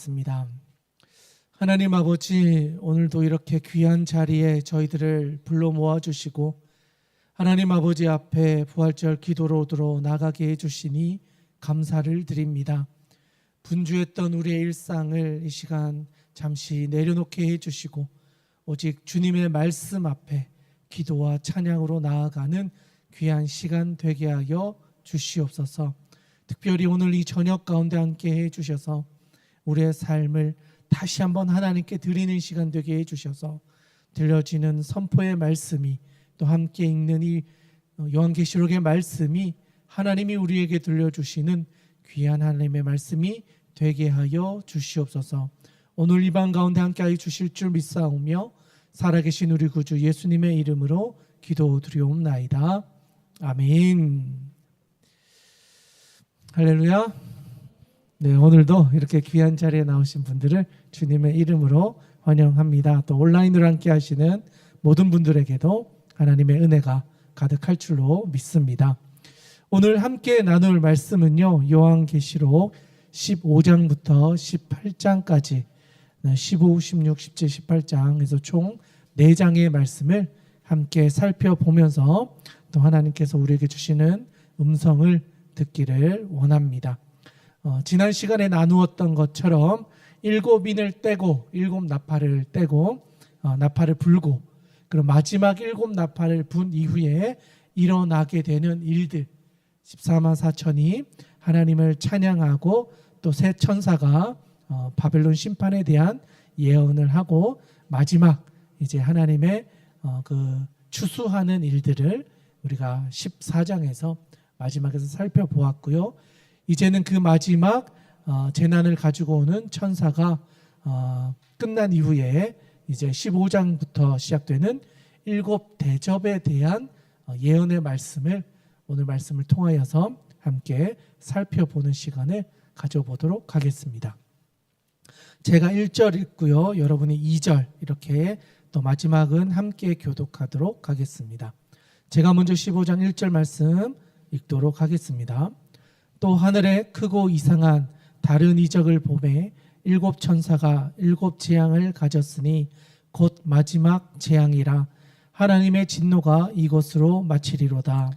기도하겠습니다. 하나님 아버지, 오늘도 이렇게 귀한 자리에 저희들을 불러 모아주시고 하나님 아버지 앞에 부활절 기도로 나가게 해주시니 감사를 드립니다. 분주했던 우리의 일상을 이 시간 잠시 내려놓게 해주시고 오직 주님의 말씀 앞에 기도와 찬양으로 나아가는 귀한 시간 되게 하여 주시옵소서. 특별히 오늘 이 저녁 가운데 함께 해주셔서 우리의 삶을 다시 한번 하나님께 드리는 시간 되게 해주셔서 들려지는 선포의 말씀이 또 함께 읽는 이 요한계시록의 말씀이 하나님이 우리에게 들려주시는 귀한 하나님의 말씀이 되게 하여 주시옵소서. 오늘 이 방 가운데 함께하여 주실 줄 믿사오며 살아계신 우리 구주 예수님의 이름으로 기도드리옵나이다. 아멘. 할렐루야. 네, 오늘도 이렇게 귀한 자리에 나오신 분들을 주님의 이름으로 환영합니다. 또 온라인으로 함께 하시는 모든 분들에게도 하나님의 은혜가 가득할 줄로 믿습니다. 오늘 함께 나눌 말씀은요, 요한계시록 15장부터 18장까지 15, 16, 17, 18장에서 총 4장의 말씀을 함께 살펴보면서 또 하나님께서 우리에게 주시는 음성을 듣기를 원합니다. 지난 시간에 나누었던 것처럼 7인을 떼고 7나팔을 떼고 나팔을 불고 그리고 마지막 7나팔을 분 이후에 일어나게 되는 일들, 14만 4천이 하나님을 찬양하고 또 새 천사가 바벨론 심판에 대한 예언을 하고 마지막 이제 하나님의 그 추수하는 일들을 우리가 14장에서 마지막에서 살펴보았고요. 이제는 그 마지막 재난을 가지고 오는 천사가 끝난 이후에 이제 15장부터 시작되는 7대접에 대한 예언의 말씀을 오늘 말씀을 통하여서 함께 살펴보는 시간을 가져보도록 하겠습니다. 제가 1절 읽고요. 여러분이 2절 이렇게 또 마지막은 함께 교독하도록 하겠습니다. 제가 먼저 15장 1절 말씀 읽도록 하겠습니다. 또 하늘에 크고 이상한 다른 이적을 보매 7 천사가 7 재앙을 가졌으니 곧 마지막 재앙이라 하나님의 진노가 이것으로 마치리로다.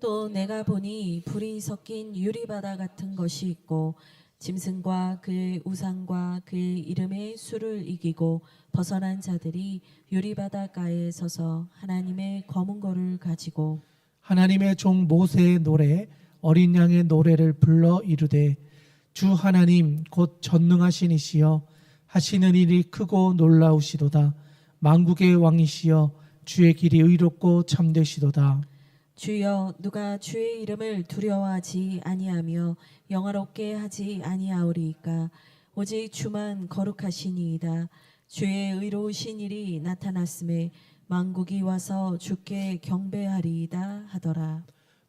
또 내가 보니 불이 섞인 유리바다 같은 것이 있고 짐승과 그의 우상과 그의 이름의 수를 이기고 벗어난 자들이 유리바다가에 서서 하나님의 검은 고를 가지고 하나님의 종 모세의 노래 어린 양의 노래를 불러 이르되 주 하나님 곧 전능하신 이시여 하시는 일이 크고 놀라우시도다. 만국의 왕이시여 주의 길이 의롭고 참되시도다. 주여 누가 주의 이름을 두려워하지 아니하며 영화롭게 하지 아니하오리이까. 오직 주만 거룩하시니이다. 주의 의로우신 일이 나타났음에 만국이 와서 주께 경배하리이다 하더라.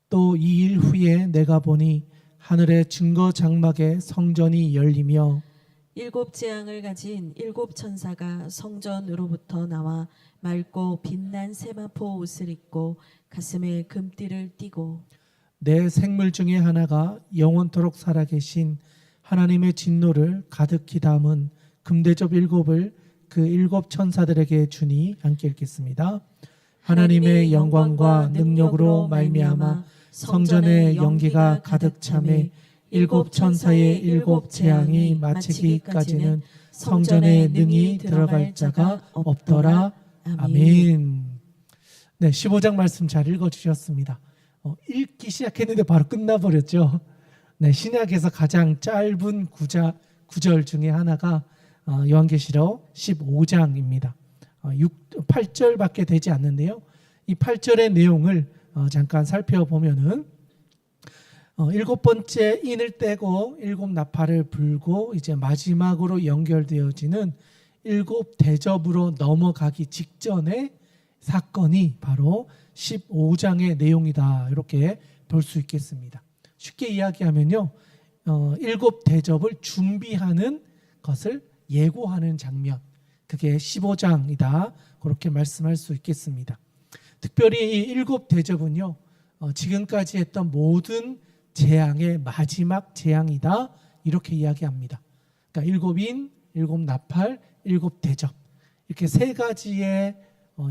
또 이 일 후에 내가 보니 하늘의 증거 장막에 성전이 열리며 7 재앙을 가진 7 천사가 성전으로부터 나와 맑고 빛난 세마포 옷을 입고 가슴에 금띠를 띠고 내 생물 중에 하나가 영원토록 살아계신 하나님의 진노를 가득히 담은 금대접 7을 그 7 천사들에게 주니 함께 읽겠습니다. 하나님의 영광과 능력으로 말미암아 성전의 연기가 가득 차매 7 천사의 7 재앙이 마치기까지는 성전에 능히 들어갈 자가 없더라. 아멘. 네, 15장 말씀 잘 읽어주셨습니다. 읽기 시작했는데 바로 끝나버렸죠. 네, 신약에서 가장 짧은 구절 중에 하나가 요한계시록 15장입니다. 8절밖에 되지 않는데요. 이 8절의 내용을 잠깐 살펴보면은 7번째 인을 떼고 7나팔을 불고 이제 마지막으로 연결되어지는 7대접으로 넘어가기 직전의 사건이 바로 15장의 내용이다. 이렇게 볼 수 있겠습니다. 쉽게 이야기하면요, 7대접을 준비하는 것을 예고하는 장면, 그게 15장이다. 그렇게 말씀할 수 있겠습니다. 특별히 이 7대접은요, 지금까지 했던 모든 재앙의 마지막 재앙이다. 이렇게 이야기합니다. 그러니까 일곱 인, 일곱 나팔, 일곱 대접 이렇게 세 가지의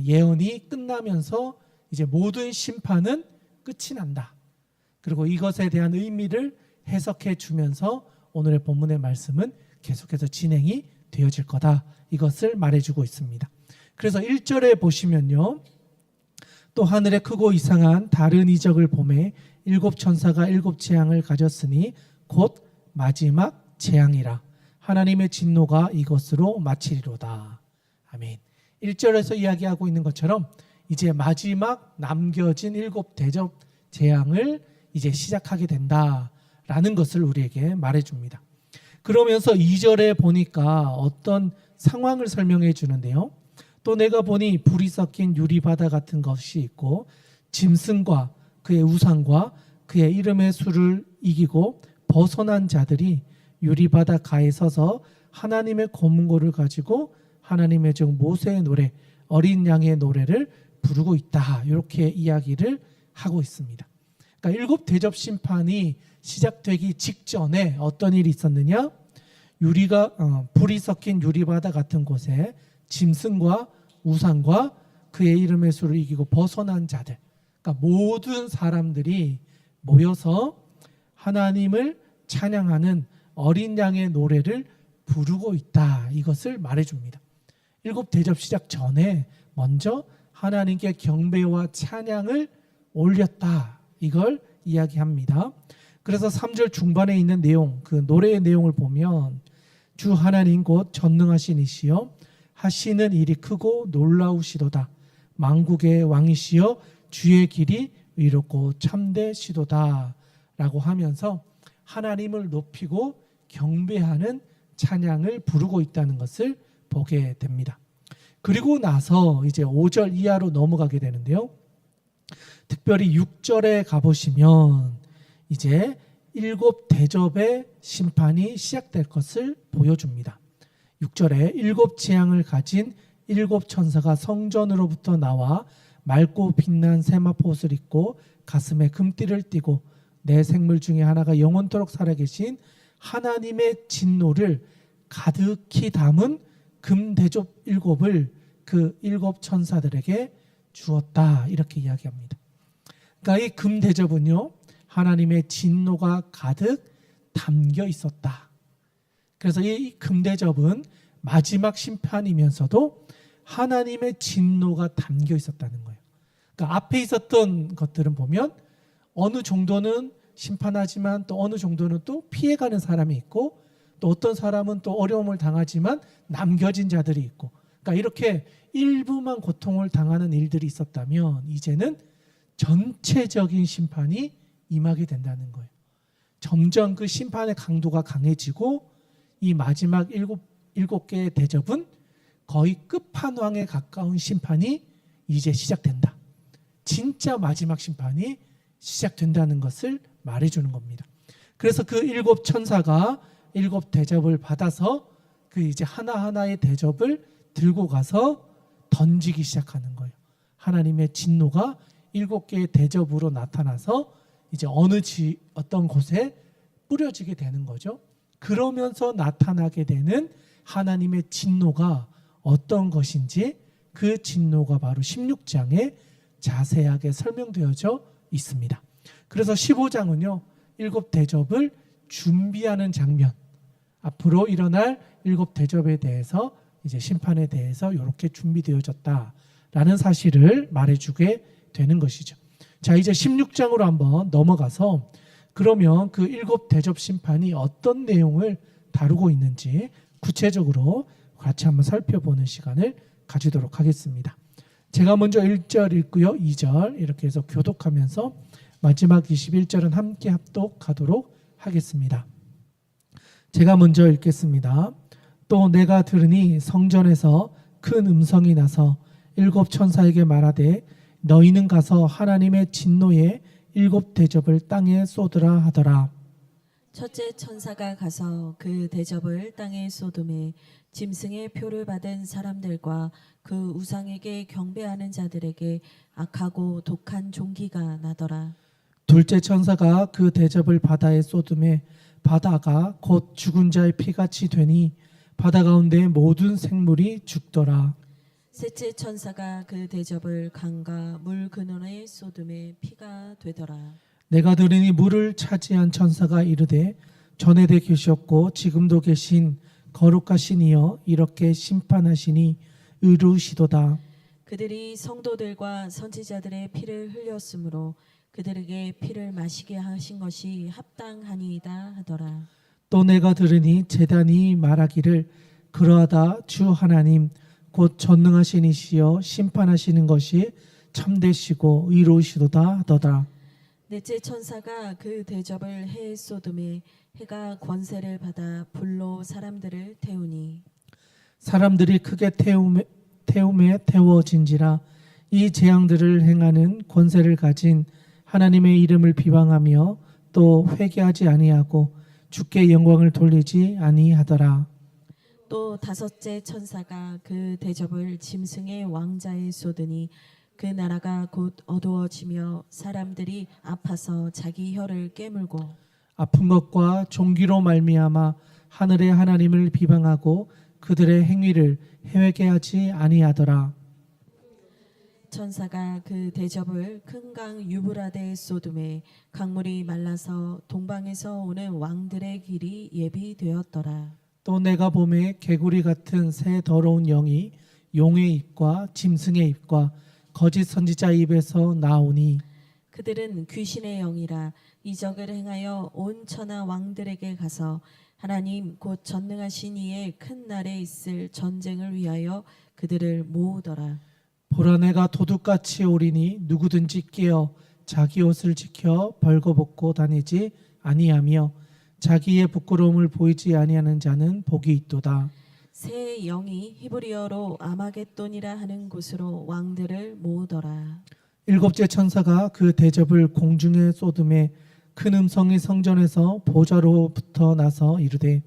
예언이 끝나면서 이제 모든 심판은 끝이 난다. 그리고 이것에 대한 의미를 해석해 주면서 오늘의 본문의 말씀은 계속해서 진행이 되어질 거다. 이것을 말해주고 있습니다. 그래서 1절에 보시면요. 또 하늘에 크고 이상한 다른 이적을 보매 일곱 천사가 일곱 재앙을 가졌으니 곧 마지막 재앙이라. 하나님의 진노가 이것으로 마치리로다. 아멘. 1절에서 이야기하고 있는 것처럼 이제 마지막 남겨진 일곱 대접 재앙을 이제 시작하게 된다라는 것을 우리에게 말해줍니다. 그러면서 2절에 보니까 어떤 상황을 설명해 주는데요. 또 내가 보니 불이 섞인 유리바다 같은 것이 있고 짐승과 그의 우상과 그의 이름의 수를 이기고 벗어난 자들이 유리바다 가에 서서 하나님의 검은고를 가지고 하나님의 종 모세의 노래, 어린 양의 노래를 부르고 있다. 이렇게 이야기를 하고 있습니다. 그러니까 일곱 대접 심판이 시작되기 직전에 어떤 일이 있었느냐? 불이 섞인 유리바다 같은 곳에 짐승과 우상과 그의 이름의 수를 이기고 벗어난 자들, 그러니까 모든 사람들이 모여서 하나님을 찬양하는 어린 양의 노래를 부르고 있다. 이것을 말해줍니다. 일곱 대접 시작 전에 먼저 하나님께 경배와 찬양을 올렸다. 이걸 이야기합니다. 그래서 3절 중반에 있는 내용, 그 노래의 내용을 보면 주 하나님 곧 전능하신 이시여 하시는 일이 크고 놀라우시도다. 만국의 왕이시여 주의 길이 의롭고 참되시도다. 라고 하면서 하나님을 높이고 경배하는 찬양을 부르고 있다는 것을 보게 됩니다. 그리고 나서 이제 5절 이하로 넘어가게 되는데요. 특별히 6절에 가보시면 이제 일곱 대접의 심판이 시작될 것을 보여줍니다. 6절에 일곱 재앙을 가진 일곱 천사가 성전으로부터 나와 맑고 빛난 세마포옷을 입고 가슴에 금띠를 띠고 내 생물 중에 하나가 영원토록 살아계신 하나님의 진노를 가득히 담은 금대접 일곱을 그 일곱 천사들에게 주었다. 이렇게 이야기합니다. 그러니까 이 금대접은요, 하나님의 진노가 가득 담겨 있었다. 그래서 이 금대접은 마지막 심판이면서도 하나님의 진노가 담겨 있었다는 거예요. 그러니까 앞에 있었던 것들은 보면 어느 정도는 심판하지만 또 어느 정도는 또 피해가는 사람이 있고 또 어떤 사람은 또 어려움을 당하지만 남겨진 자들이 있고, 그러니까 이렇게 일부만 고통을 당하는 일들이 있었다면 이제는 전체적인 심판이 임하게 된다는 거예요. 점점 그 심판의 강도가 강해지고 이 마지막 일곱 개의 대접은 거의 끝판왕에 가까운 심판이 이제 시작된다. 진짜 마지막 심판이 시작된다는 것을 말해주는 겁니다. 그래서 그 일곱 천사가 일곱 대접을 받아서 그 이제 하나하나의 대접을 들고 가서 던지기 시작하는 거예요. 하나님의 진노가 일곱 개의 대접으로 나타나서 이제 어떤 곳에 뿌려지게 되는 거죠. 그러면서 나타나게 되는 하나님의 진노가 어떤 것인지 그 진노가 바로 16장에 자세하게 설명되어져 있습니다. 그래서 15장은요, 일곱 대접을 준비하는 장면, 앞으로 일어날 일곱 대접에 대해서 이제 심판에 대해서 이렇게 준비되어졌다라는 사실을 말해주게 되는 것이죠. 자, 이제 16장으로 한번 넘어가서 그러면 그 일곱 대접 심판이 어떤 내용을 다루고 있는지 구체적으로 같이 한번 살펴보는 시간을 가지도록 하겠습니다. 제가 먼저 1절 읽고요, 2절 이렇게 해서 교독하면서 마지막 21절은 함께 합독하도록 하겠습니다. 제가 먼저 읽겠습니다. 또 내가 들으니 성전에서 큰 음성이 나서 일곱 천사에게 말하되 너희는 가서 하나님의 진노의 일곱 대접을 땅에 쏟으라 하더라. 첫째 천사가 가서 그 대접을 땅에 쏟음에 짐승의 표를 받은 사람들과 그 우상에게 경배하는 자들에게 악하고 독한 종기가 나더라. 둘째 천사가 그 대접을 바다에 쏟음에 바다가 곧 죽은 자의 피같이 되니 바다 가운데 모든 생물이 죽더라. 셋째 천사가 그 대접을 강과 물 근원에 쏟음에 피가 되더라. 내가 들으니 물을 차지한 천사가 이르되 전에도 계셨고 지금도 계신 거룩하신 이여 이렇게 심판하시니 의로우시도다. 그들이 성도들과 선지자들의 피를 흘렸으므로 그들에게 피를 마시게 하신 것이 합당하니이다 하더라. 또 내가 들으니 제단이 말하기를 그러하다 주 하나님 곧 전능하신 이시여 심판하시는 것이 참되시고 의로우시도다 하더라. 넷째 천사가 그 대접을 해에 쏟음에 해가 권세를 받아 불로 사람들을 태우니 사람들이 크게 태움에 태워진지라. 이 재앙들을 행하는 권세를 가진 하나님의 이름을 비방하며 또 회개하지 아니하고 주께 영광을 돌리지 아니하더라. 또 다섯째 천사가 그 대접을 짐승의 왕자에 쏟으니 그 나라가 곧 어두워지며 사람들이 아파서 자기 혀를 깨물고 아픈 것과 종기로 말미암아 하늘의 하나님을 비방하고 그들의 행위를 회개하지 아니하더라. 천사가 그 대접을 큰 강 유브라데에 쏟음에 강물이 말라서 동방에서 오는 왕들의 길이 예비되었더라. 또 내가 보매 개구리 같은 새 더러운 영이 용의 입과 짐승의 입과 거짓 선지자 입에서 나오니 그들은 귀신의 영이라 이적을 행하여 온 천하 왕들에게 가서 하나님 곧 전능하신 이의 큰 날에 있을 전쟁을 위하여 그들을 모으더라. 보라 내가 도둑같이 오리니 누구든지 깨어 자기 옷을 지켜 벌거벗고 다니지 아니하며 자기의 부끄러움을 보이지 아니하는 자는 복이 있도다. 새 영이 히브리어로 아마겟돈이라 하는 곳으로 왕들을 모으더라. 일곱째 천사가 그 대접을 공중에 쏟음에 큰 음성이 성전에서 보좌로부터 나서 이르되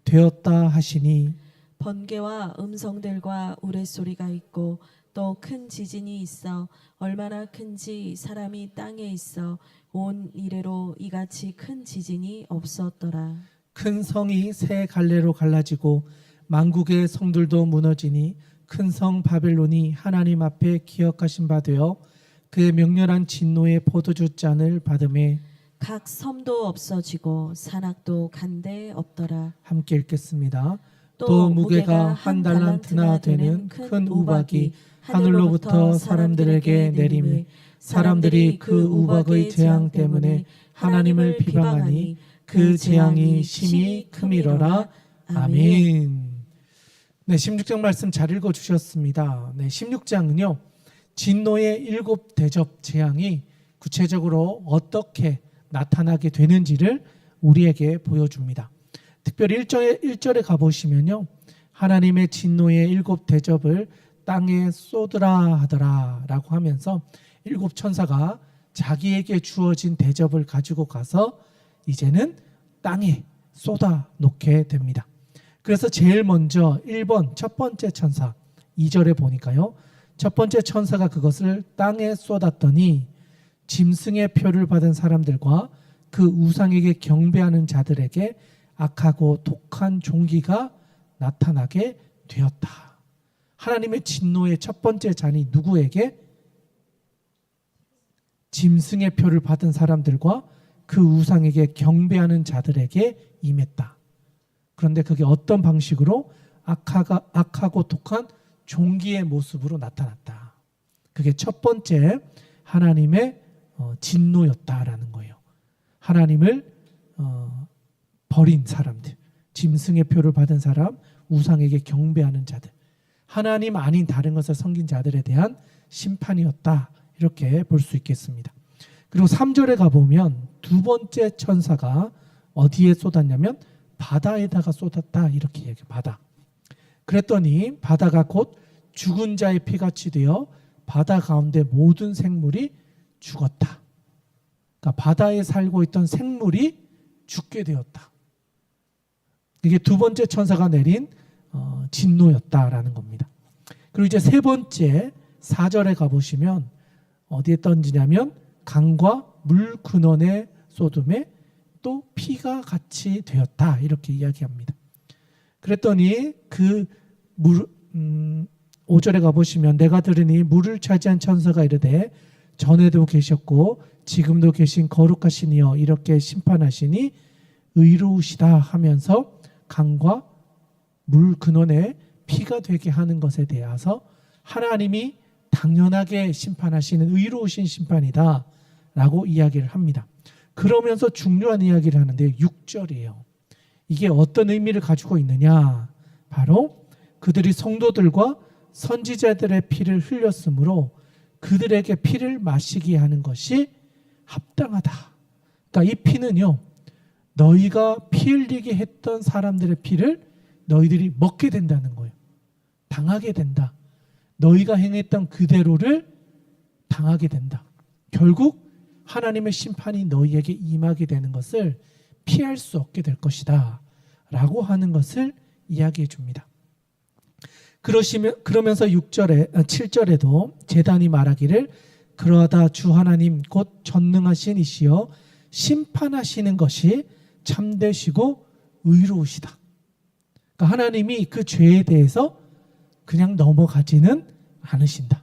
되었다 하시니 번개와 음성들과 우레소리가 있고 또 큰 지진이 있어 얼마나 큰지 사람이 땅에 있어 온 이래로 이같이 큰 지진이 없었더라. 큰 성이 세 갈래로 갈라지고 만국의 성들도 무너지니 큰 성 바벨론이 하나님 앞에 기억하신 바 되어 그의 명렬한 진노의 포도주 잔을 받음에 각 섬도 없어지고 산악도 간데 없더라. 함께 읽겠습니다. 또 무게가 한 달란트나 되는 큰 우박이 하늘로부터 사람들에게 내림에 사람들이 그 우박의 재앙 때문에 하나님을 비방하니 그 재앙이 심히 크미러라. 아멘. 네, 16장 말씀 잘 읽어 주셨습니다. 네, 16장은요. 진노의 일곱 대접 재앙이 구체적으로 어떻게 나타나게 되는지를 우리에게 보여줍니다. 특별히 1절에 가보시면요. 하나님의 진노의 일곱 대접을 땅에 쏟으라 하더라 라고 하면서 일곱 천사가 자기에게 주어진 대접을 가지고 가서 이제는 땅에 쏟아 놓게 됩니다. 그래서 제일 먼저 1번 첫 번째 천사 2절에 보니까요. 첫 번째 천사가 그것을 땅에 쏟았더니 짐승의 표를 받은 사람들과 그 우상에게 경배하는 자들에게 악하고 독한 종기가 나타나게 되었다. 하나님의 진노의 첫 번째 잔이 누구에게? 짐승의 표를 받은 사람들과 그 우상에게 경배하는 자들에게 임했다. 그런데 그게 어떤 방식으로? 악하고 독한 종기의 모습으로 나타났다. 그게 첫 번째 하나님의 진노였다라는 거예요. 하나님을 버린 사람들, 짐승의 표를 받은 사람, 우상에게 경배하는 자들, 하나님 아닌 다른 것을 섬긴 자들에 대한 심판이었다. 이렇게 볼 수 있겠습니다. 그리고 3절에 가보면 두 번째 천사가 어디에 쏟았냐면 바다에다가 쏟았다. 이렇게 얘기해요. 바다. 그랬더니 바다가 곧 죽은 자의 피같이 되어 바다 가운데 모든 생물이 죽었다. 그러니까 바다에 살고 있던 생물이 죽게 되었다. 이게 두 번째 천사가 내린 진노였다라는 겁니다. 그리고 이제 세 번째 4절에 가보시면 어디에 던지냐면 강과 물 근원에 쏟음에 또 피가 같이 되었다 이렇게 이야기합니다. 그랬더니 그 5절에 가보시면 내가 들으니 물을 차지한 천사가 이르되 전에도 계셨고 지금도 계신 거룩하신 이여 이렇게 심판하시니 의로우시다 하면서 강과 물 근원에 피가 되게 하는 것에 대해서 하나님이 당연하게 심판하시는 의로우신 심판이다 라고 이야기를 합니다. 그러면서 중요한 이야기를 하는데 6절이에요. 이게 어떤 의미를 가지고 있느냐, 바로 그들이 성도들과 선지자들의 피를 흘렸으므로 그들에게 피를 마시게 하는 것이 합당하다. 그러니까 이 피는요, 너희가 피 흘리게 했던 사람들의 피를 너희들이 먹게 된다는 거예요. 당하게 된다. 너희가 행했던 그대로를 당하게 된다. 결국 하나님의 심판이 너희에게 임하게 되는 것을 피할 수 없게 될 것이다 라고 하는 것을 이야기해 줍니다. 그러면서 7절에도 제단이 말하기를 그러하다 주 하나님 곧 전능하신 이시여 심판하시는 것이 참되시고 의로우시다. 그러니까 하나님이 그 죄에 대해서 그냥 넘어가지는 않으신다.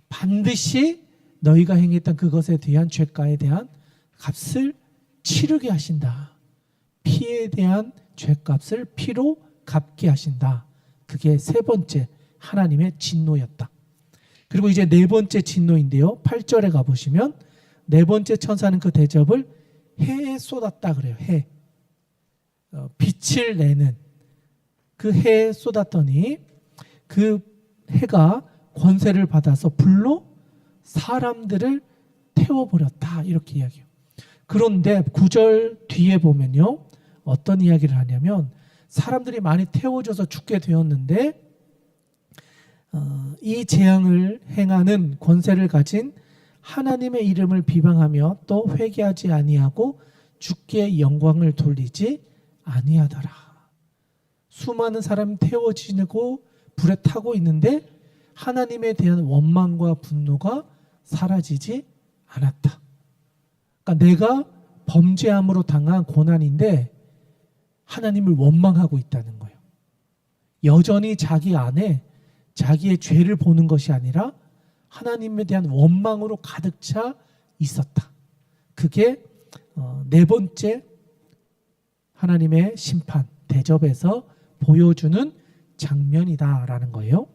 반드시 너희가 행했던 그것에 대한 죄가에 대한 값을 치르게 하신다. 피에 대한 죄값을 피로 갚게 하신다. 그게 세 번째 하나님의 진노였다. 그리고 이제 네 번째 진노인데요. 8절에 가보시면 네 번째 천사는 그 대접을 해에 쏟았다 그래요. 해. 빛을 내는 그 해에 쏟았더니 그 해가 권세를 받아서 불로 사람들을 태워버렸다 이렇게 이야기해요. 그런데 9절 뒤에 보면요, 어떤 이야기를 하냐면 사람들이 많이 태워져서 죽게 되었는데 이 재앙을 행하는 권세를 가진 하나님의 이름을 비방하며 또 회개하지 아니하고 주께 영광을 돌리지 아니하더라. 수많은 사람이 태워지고 불에 타고 있는데 하나님에 대한 원망과 분노가 사라지지 않았다. 그러니까 내가 범죄함으로 당한 고난인데 하나님을 원망하고 있다는 거예요. 여전히 자기 안에 자기의 죄를 보는 것이 아니라 하나님에 대한 원망으로 가득 차 있었다. 그게 네 번째 하나님의 심판, 대접에서 보여주는 장면이다라는 거예요.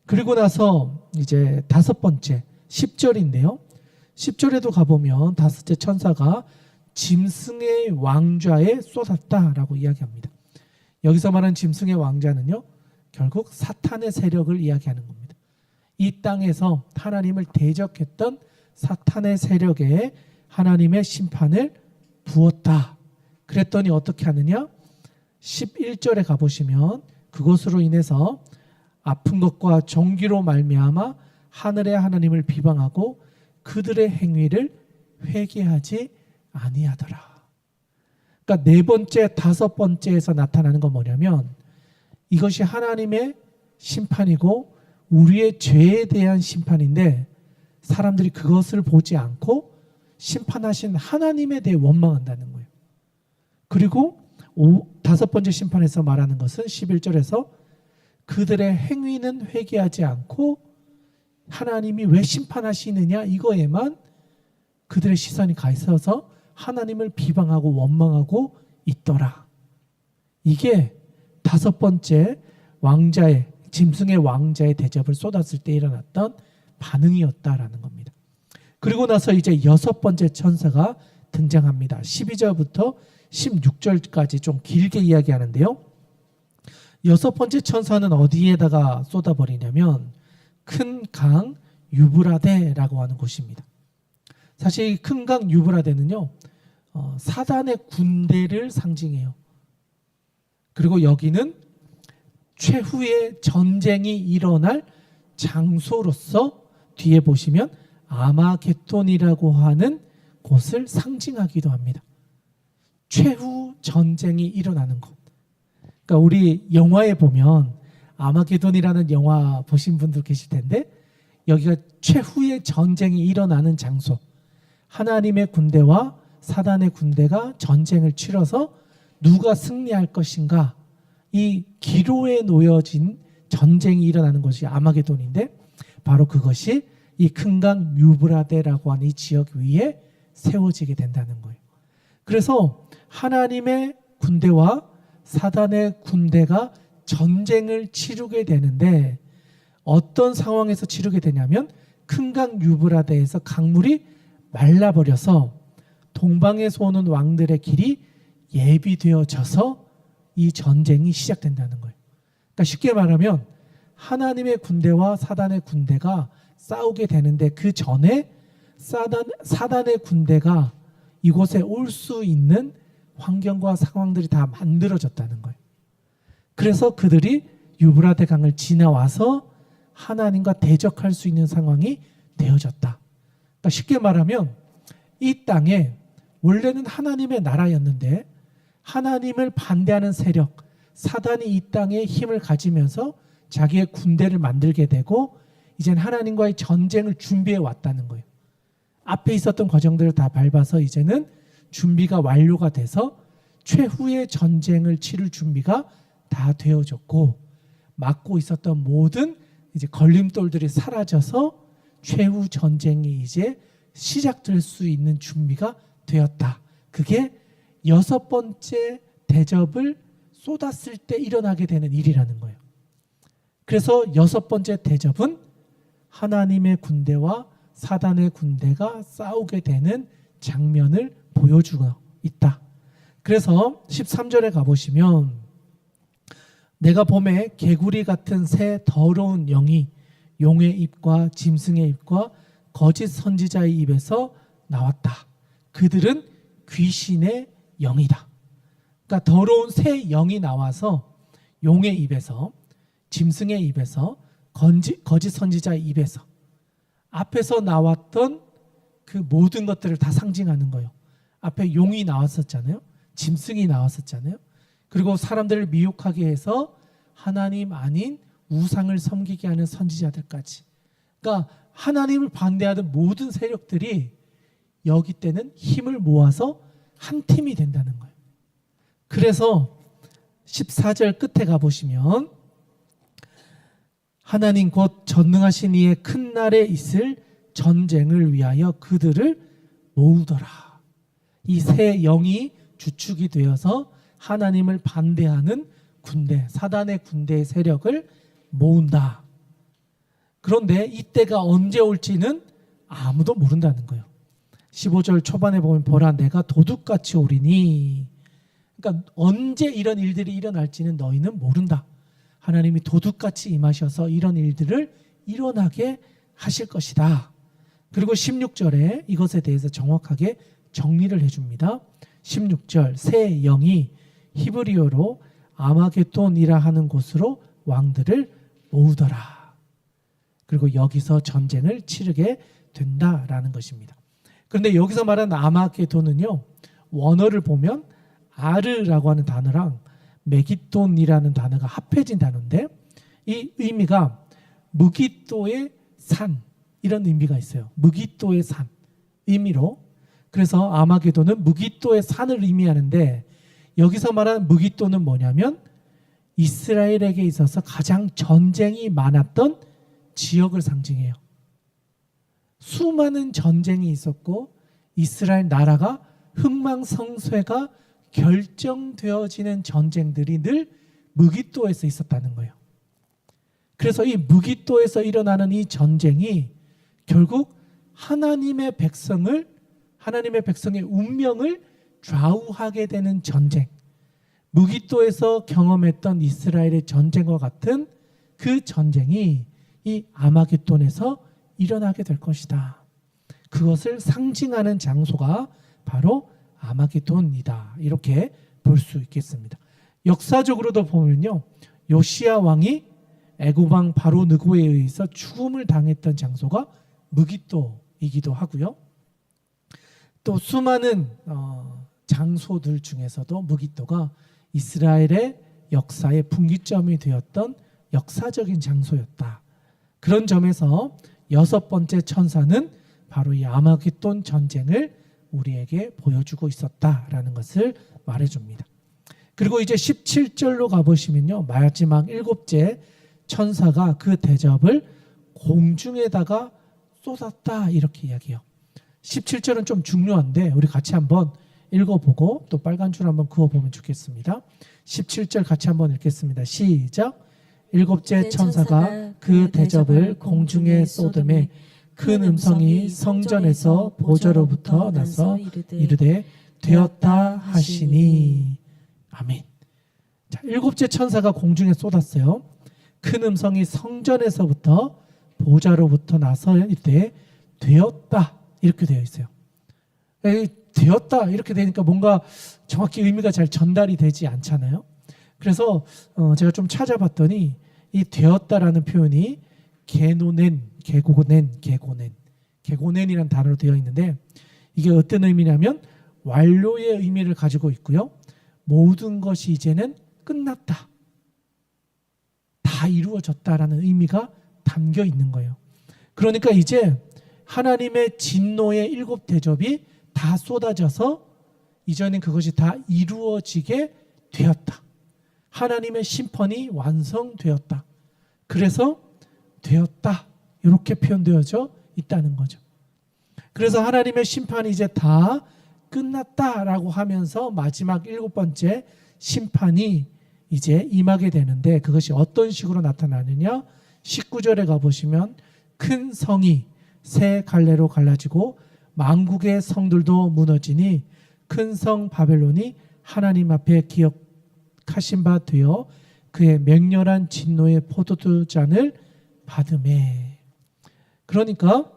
그리고 나서 이제 다섯 번째 10절인데요. 10절에도 가보면 다섯째 천사가 짐승의 왕좌에 쏟았다라고 이야기합니다. 여기서 말하는 짐승의 왕좌는요, 결국 사탄의 세력을 이야기하는 겁니다. 이 땅에서 하나님을 대적했던 사탄의 세력에 하나님의 심판을 부었다. 그랬더니 어떻게 하느냐? 11절에 가보시면 그것으로 인해서 아픈 것과 정기로 말미암아 하늘의 하나님을 비방하고 그들의 행위를 회개하지 아니하더라. 그러니까 네 번째, 다섯 번째에서 나타나는 건 뭐냐면 이것이 하나님의 심판이고 우리의 죄에 대한 심판인데 사람들이 그것을 보지 않고 심판하신 하나님에 대해 원망한다는 거예요. 그리고 다섯 번째 심판에서 말하는 것은 11절에서 그들의 행위는 회개하지 않고 하나님이 왜 심판하시느냐 이거에만 그들의 시선이 가 있어서 하나님을 비방하고 원망하고 있더라. 이게 다섯 번째 왕자의 짐승의 왕자의 대접을 쏟았을 때 일어났던 반응이었다라는 겁니다. 그리고 나서 이제 여섯 번째 천사가 등장합니다. 12절부터 16절까지 좀 길게 이야기하는데요. 여섯 번째 천사는 어디에다가 쏟아버리냐면 큰 강 유브라데라고 하는 곳입니다. 사실 큰 강 유브라데는요, 사단의 군대를 상징해요. 그리고 여기는 최후의 전쟁이 일어날 장소로서 뒤에 보시면 아마겟돈이라고 하는 곳을 상징하기도 합니다. 최후 전쟁이 일어나는 곳. 그러니까 우리 영화에 보면 아마겟돈이라는 영화 보신 분들 계실 텐데 여기가 최후의 전쟁이 일어나는 장소, 하나님의 군대와 사단의 군대가 전쟁을 치러서 누가 승리할 것인가, 이 기로에 놓여진 전쟁이 일어나는 것이 아마게돈인데, 바로 그것이 이 큰 강 유브라데라고 하는 이 지역 위에 세워지게 된다는 거예요. 그래서 하나님의 군대와 사단의 군대가 전쟁을 치르게 되는데, 어떤 상황에서 치르게 되냐면 큰 강 유브라데에서 강물이 말라버려서 동방에서 오는 왕들의 길이 예비되어져서 이 전쟁이 시작된다는 거예요. 그러니까 쉽게 말하면 하나님의 군대와 사단의 군대가 싸우게 되는데, 그 전에 사단의 군대가 이곳에 올 수 있는 환경과 상황들이 다 만들어졌다는 거예요. 그래서 그들이 유브라데 강을 지나와서 하나님과 대적할 수 있는 상황이 되어졌다. 그러니까 쉽게 말하면 이 땅에 원래는 하나님의 나라였는데, 하나님을 반대하는 세력, 사단이 이 땅에 힘을 가지면서 자기의 군대를 만들게 되고, 이제는 하나님과의 전쟁을 준비해 왔다는 거예요. 앞에 있었던 과정들을 다 밟아서 이제는 준비가 완료가 돼서 최후의 전쟁을 치를 준비가 다 되어졌고, 막고 있었던 모든 이제 걸림돌들이 사라져서 최후 전쟁이 이제 시작될 수 있는 준비가 되었다. 그게 6번째 대접을 쏟았을 때 일어나게 되는 일이라는 거예요. 그래서 6번째 대접은 하나님의 군대와 사단의 군대가 싸우게 되는 장면을 보여주고 있다. 그래서 13절에 가보시면, 내가 봄에 개구리 같은 새 더러운 영이 용의 입과 짐승의 입과 거짓 선지자의 입에서 나왔다. 그들은 귀신의 영이다. 그러니까 더러운 새 영이 나와서 용의 입에서, 짐승의 입에서, 거짓 선지자의 입에서, 앞에서 나왔던 그 모든 것들을 다 상징하는 거예요. 앞에 용이 나왔었잖아요. 짐승이 나왔었잖아요. 그리고 사람들을 미혹하게 해서 하나님 아닌 우상을 섬기게 하는 선지자들까지. 그러니까 하나님을 반대하는 모든 세력들이 여기 때는 힘을 모아서 한 팀이 된다는 거예요. 그래서 14절 끝에 가보시면, 하나님 곧 전능하신 이의 큰 날에 있을 전쟁을 위하여 그들을 모으더라. 이 새 영이 주축이 되어서 하나님을 반대하는 군대, 사단의 군대의 세력을 모은다. 그런데 이때가 언제 올지는 아무도 모른다는 거예요. 15절 초반에 보면, 보라 내가 도둑같이 오리니, 그러니까 언제 이런 일들이 일어날지는 너희는 모른다. 하나님이 도둑같이 임하셔서 이런 일들을 일어나게 하실 것이다. 그리고 16절에 이것에 대해서 정확하게 정리를 해줍니다. 16절, 새 영이 히브리어로 아마게돈이라 하는 곳으로 왕들을 모으더라. 그리고 여기서 전쟁을 치르게 된다라는 것입니다. 그런데 여기서 말하는 아마게돈은요, 원어를 보면 아르라고 하는 단어랑 메기돈이라는 단어가 합해진 단어인데, 이 의미가 무기또의 산, 이런 의미가 있어요. 무기또의 산 의미로. 그래서 아마게돈은 무기또의 산을 의미하는데, 여기서 말하는 무기또는 뭐냐면 이스라엘에게 있어서 가장 전쟁이 많았던 지역을 상징해요. 수많은 전쟁이 있었고 이스라엘 나라가 흥망성쇠가 결정되어지는 전쟁들이 늘 무기또에서 있었다는 거예요. 그래서 이 무기또에서 일어나는 이 전쟁이 결국 하나님의 백성의 운명을 좌우하게 되는 전쟁, 무기또에서 경험했던 이스라엘의 전쟁과 같은 그 전쟁이 이 아마겟돈에서 일어나게 될 것이다. 그것을 상징하는 장소가 바로 아마겟돈이다. 이렇게 볼 수 있겠습니다. 역사적으로도 보면요, 요시야 왕이 애굽 왕 바로 느고에 의해서 죽음을 당했던 장소가 무기또이기도 하고요. 또 수많은 장소들 중에서도 무기또가 이스라엘의 역사의 분기점이 되었던 역사적인 장소였다. 그런 점에서 6번째 천사는 바로 이 아마겟돈 전쟁을 우리에게 보여주고 있었다라는 것을 말해줍니다. 그리고 이제 17절로 가보시면요, 마지막 7째 천사가 그 대접을 공중에다가 쏟았다 이렇게 이야기해요. 17절은 좀 중요한데 우리 같이 한번 읽어보고 또 빨간 줄 한번 그어보면 좋겠습니다. 17절 같이 한번 읽겠습니다. 시작. 7째 천사가 그 대접을 공중에 쏟음에 큰 음성이 성전에서 보좌로부터 나서 이르되 되었다 하시니. 아멘. 자, 7째 천사가 공중에 쏟았어요. 큰 음성이 성전에서부터 보좌로부터 나서 이르되 되었다 이렇게 되어 있어요. 되었다 이렇게 되니까 뭔가 정확히 의미가 잘 전달이 되지 않잖아요. 그래서 제가 좀 찾아봤더니 이 되었다라는 표현이 개고넨이라는 단어로 되어 있는데 이게 어떤 의미냐면 완료의 의미를 가지고 있고요. 모든 것이 이제는 끝났다, 다 이루어졌다라는 의미가 담겨 있는 거예요. 그러니까 이제 하나님의 진노의 7 대접이 다 쏟아져서 이제는 그것이 다 이루어지게 되었다. 하나님의 심판이 완성되었다. 그래서 되었다 이렇게 표현되어져 있다는 거죠. 그래서 하나님의 심판이 이제 다 끝났다라고 하면서 마지막 7번째 심판이 이제 임하게 되는데 그것이 어떤 식으로 나타나느냐, 19절에 가보시면 큰 성이 세 갈래로 갈라지고 만국의 성들도 무너지니 큰 성 바벨론이 하나님 앞에 기억하신 바 되어 그의 맹렬한 진노의 포도주잔을 받음에. 그러니까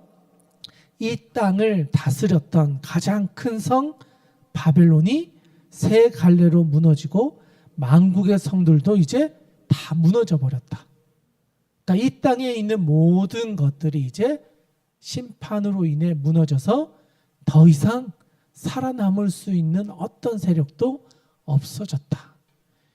이 땅을 다스렸던 가장 큰 성 바벨론이 세 갈래로 무너지고 만국의 성들도 이제 다 무너져 버렸다. 그러니까 이 땅에 있는 모든 것들이 이제 심판으로 인해 무너져서 더 이상 살아남을 수 있는 어떤 세력도 없어졌다.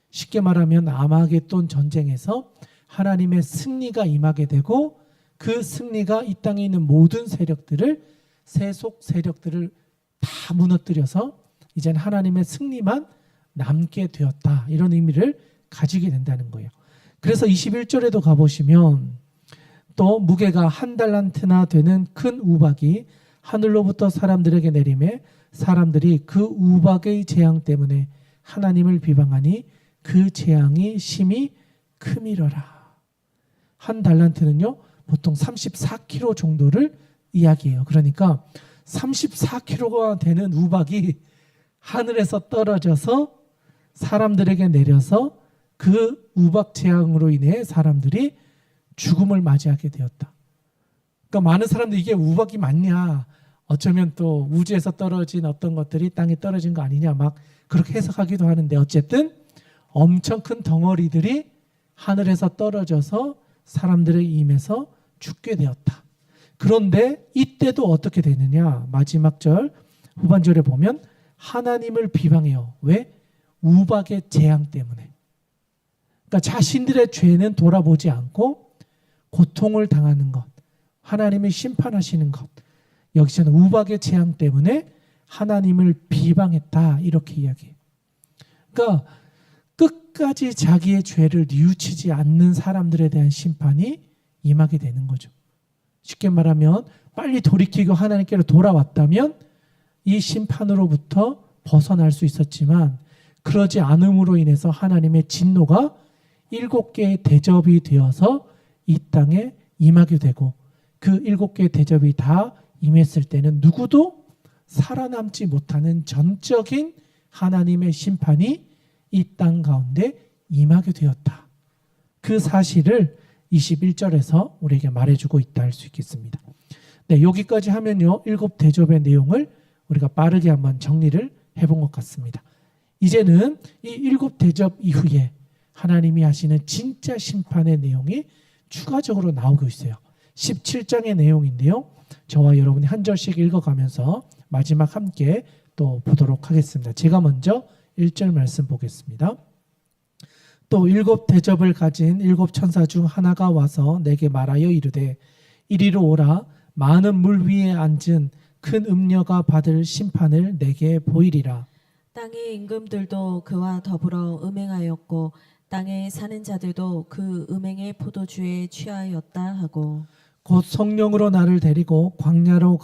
쉽게 말하면 아마겟돈 전쟁에서 하나님의 승리가 임하게 되고 그 승리가 이 땅에 있는 모든 세력들을, 세속 세력들을 다 무너뜨려서 이제는 하나님의 승리만 남게 되었다. 이런 의미를 가지게 된다는 거예요. 그래서 21절에도 가보시면 또 무게가 1달란트나 되는 큰 우박이 하늘로부터 사람들에게 내림에 사람들이 그 우박의 재앙 때문에 하나님을 비방하니 그 재앙이 심히 크미러라. 1달란트는요 보통 34kg 정도를 이야기해요. 그러니까 34kg가 되는 우박이 하늘에서 떨어져서 사람들에게 내려서 그 우박 재앙으로 인해 사람들이 죽음을 맞이하게 되었다. 그러니까 많은 사람들이 이게 우박이 맞냐, 어쩌면 또 우주에서 떨어진 어떤 것들이 땅에 떨어진 거 아니냐 막 그렇게 해석하기도 하는데 어쨌든 엄청 큰 덩어리들이 하늘에서 떨어져서 사람들의 임에서 죽게 되었다. 그런데 이때도 어떻게 되느냐, 마지막 절 후반절에 보면 하나님을 비방해요. 왜? 우박의 재앙 때문에. 그러니까 자신들의 죄는 돌아보지 않고 고통을 당하는 것, 하나님이 심판하시는 것, 여기서는 우박의 재앙 때문에 하나님을 비방했다 이렇게 이야기해요. 그러니까 끝까지 자기의 죄를 뉘우치지 않는 사람들에 대한 심판이 임하게 되는 거죠. 쉽게 말하면 빨리 돌이키고 하나님께로 돌아왔다면 이 심판으로부터 벗어날 수 있었지만 그러지 않음으로 인해서 하나님의 진노가 7개의 대접이 되어서 이 땅에 임하게 되고 그 7개의 대접이 다 임했을 때는 누구도 살아남지 못하는 전적인 하나님의 심판이 이 땅 가운데 임하게 되었다. 그 사실을 21절에서 우리에게 말해주고 있다 할 수 있겠습니다. 네, 여기까지 하면요 7 대접의 내용을 우리가 빠르게 한번 정리를 해본 것 같습니다. 이제는 이 7 대접 이후에 하나님이 하시는 진짜 심판의 내용이 추가적으로 나오고 있어요. 17장의 내용인데요. 저와 여러분이 한 절씩 읽어가면서 마지막 함께 또 보도록 하겠습니다. 제가 먼저 1절 말씀 보겠습니다. 또 7 대접을 가진 7 천사 중 하나가 와서 내게 말하여 이르되 이리로 오라. 많은 물 위에 앉은 큰 음녀가 받을 심판을 내게 보이리라. 땅의 임금들도 그와 더불어 음행하였고 땅에 사는 자들도 그 음행의 포도주에 취하였다 하고 곧 성령으로 나를 데리고 광야로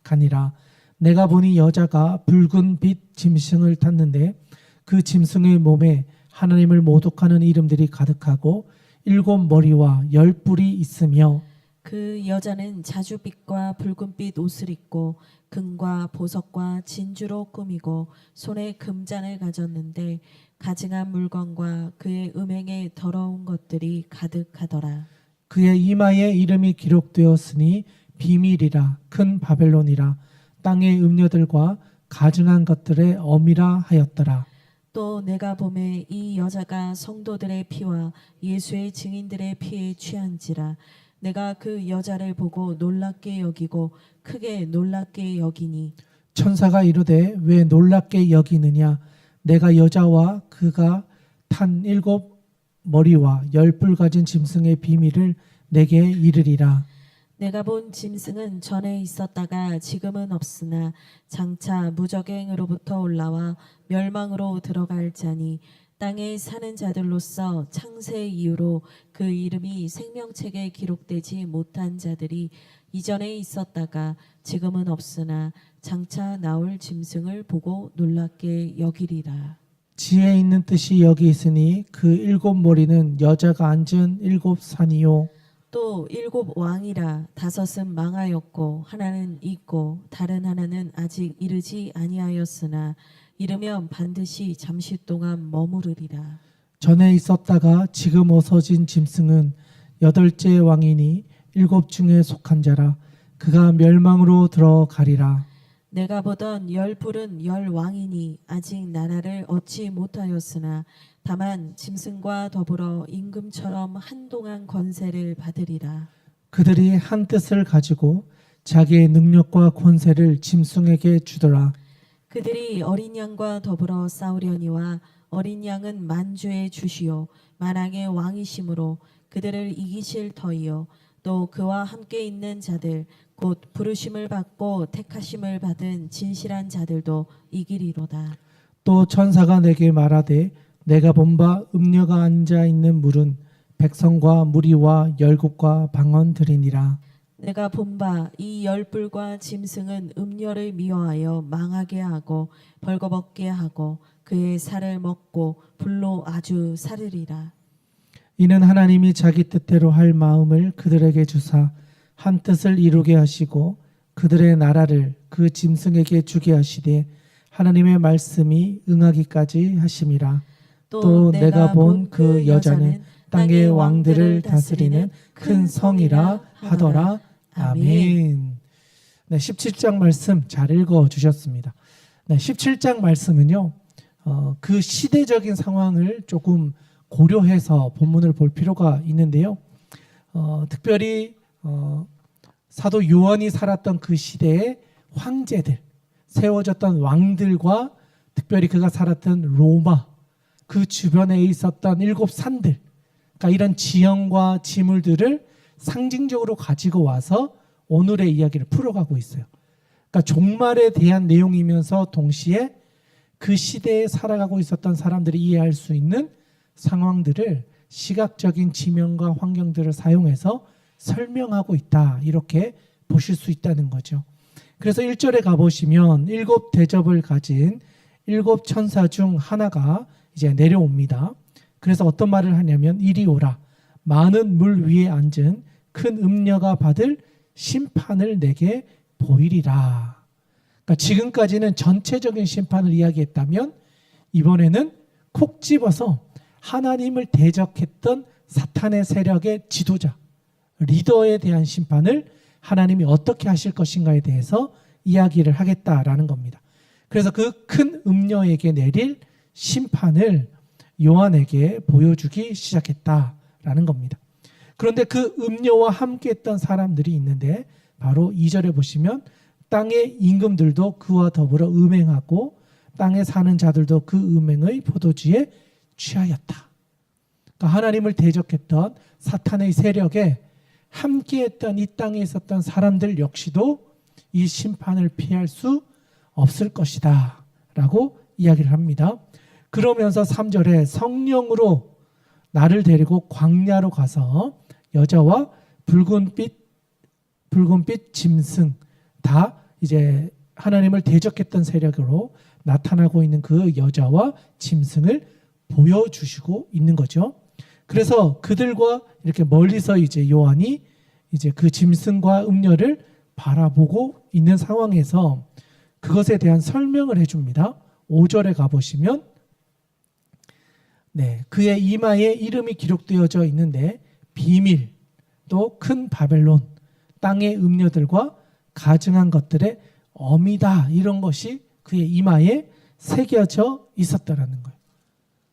가니라. 내가 보니 여자가 붉은 빛 짐승을 탔는데 그 짐승의 몸에 하나님을 모독하는 이름들이 가득하고 7 머리와 10 뿔이 있으며 그 여자는 자주빛과 붉은빛 옷을 입고 금과 보석과 진주로 꾸미고 손에 금잔을 가졌는데 가증한 물건과 그의 음행에 더러운 것들이 가득하더라. 그의 이마에 이름이 기록되었으니 비밀이라 큰 바벨론이라 땅의 음녀들과 가증한 것들의 어미라 하였더라. 또 내가 보매 이 여자가 성도들의 피와 예수의 증인들의 피에 취한지라. 내가 그 여자를 보고 놀랍게 여기고 크게 놀랍게 여기니 천사가 이르되 왜 놀랍게 여기느냐. 내가 여자와 그가 탄 7 머리와 10 뿔 가진 짐승의 비밀을 내게 이르리라. 내가 본 짐승은 전에 있었다가 지금은 없으나 장차 무적행으로부터 올라와 멸망으로 들어갈 자니 땅에 사는 자들로서 창세 이후로 그 이름이 생명책에 기록되지 못한 자들이 이전에 있었다가 지금은 없으나 장차 나올 짐승을 보고 놀랍게 여기리라. 지혜 있는 뜻이 여기 있으니 그 7 머리는 여자가 앉은 7 산이요 또 7 왕이라 5은 망하였고 하나는 있고 다른 하나는 아직 이르지 아니하였으나 이르면 반드시 잠시 동안 머무르리라. 전에 있었다가 지금 없어진 짐승은 8째 왕이니 7 중에 속한 자라. 그가 멸망으로 들어가리라. 내가 보던 10 뿔은 10 왕이니 아직 나라를 얻지 못하였으나 다만 짐승과 더불어 임금처럼 한동안 권세를 받으리라. 그들이 한 뜻을 가지고 자기의 능력과 권세를 짐승에게 주더라. 그들이 어린 양과 더불어 싸우려니와 어린 양은 만주의 주시요 만왕의 왕이심으로 그들을 이기실 터이요 또 그와 함께 있는 자들 곧 부르심을 받고 택하심을 받은 진실한 자들도 이기리로다. 또 천사가 내게 말하되 내가 본 바 음녀가 앉아 있는 물은 백성과 무리와 열국과 방언들이니라. 내가 본 바 이 10뿔과 짐승은 음녀를 미워하여 망하게 하고 벌거벗게 하고 그의 살을 먹고 불로 아주 사르리라. 이는 하나님이 자기 뜻대로 할 마음을 그들에게 주사 한 뜻을 이루게 하시고 그들의 나라를 그 짐승에게 주게 하시되 하나님의 말씀이 응하기까지 하심이라. 또 내가 본 그 여자는 땅의 왕들을 다스리는 큰 성이라 하더라. 아멘. 네, 17장 말씀 잘 읽어 주셨습니다. 네, 17장 말씀은요, 그 시대적인 상황을 조금 고려해서 본문을 볼 필요가 있는데요. 특별히 사도 요한이 살았던 그 시대의 황제들, 세워졌던 왕들과 특별히 그가 살았던 로마, 그 주변에 있었던 7 산들, 그러니까 이런 지형과 지물들을 상징적으로 가지고 와서 오늘의 이야기를 풀어가고 있어요. 그러니까 종말에 대한 내용이면서 동시에 그 시대에 살아가고 있었던 사람들이 이해할 수 있는 상황들을 시각적인 지명과 환경들을 사용해서 설명하고 있다. 이렇게 보실 수 있다는 거죠. 그래서 1절에 가보시면 7 대접을 가진 7 천사 중 하나가 이제 내려옵니다. 그래서 어떤 말을 하냐면 이리 오라. 많은 물 위에 앉은 큰 음녀가 받을 심판을 내게 보이리라. 그러니까 지금까지는 전체적인 심판을 이야기했다면 이번에는 콕 집어서 하나님을 대적했던 사탄의 세력의 지도자, 리더에 대한 심판을 하나님이 어떻게 하실 것인가에 대해서 이야기를 하겠다라는 겁니다. 그래서 그 큰 음녀에게 내릴 심판을 요한에게 보여주기 시작했다라는 겁니다. 그런데 그 음녀와 함께했던 사람들이 있는데 바로 2절에 보시면 땅의 임금들도 그와 더불어 음행하고 땅에 사는 자들도 그 음행의 포도주에 취하였다. 그러니까 하나님을 대적했던 사탄의 세력에 함께했던 이 땅에 있었던 사람들 역시도 이 심판을 피할 수 없을 것이다 라고 이야기를 합니다. 그러면서 3절에 성령으로 나를 데리고 광야로 가서 여자와 붉은빛 짐승, 다 이제 하나님을 대적했던 세력으로 나타나고 있는 그 여자와 짐승을 보여주시고 있는 거죠. 그래서 그들과 이렇게 멀리서 이제 요한이 이제 그 짐승과 음녀를 바라보고 있는 상황에서 그것에 대한 설명을 해줍니다. 5절에 가보시면 그의 이마에 이름이 기록되어져 있는데 비밀, 또 큰 바벨론, 땅의 음녀들과 가증한 것들의 어미다, 이런 것이 그의 이마에 새겨져 있었다라는 거예요.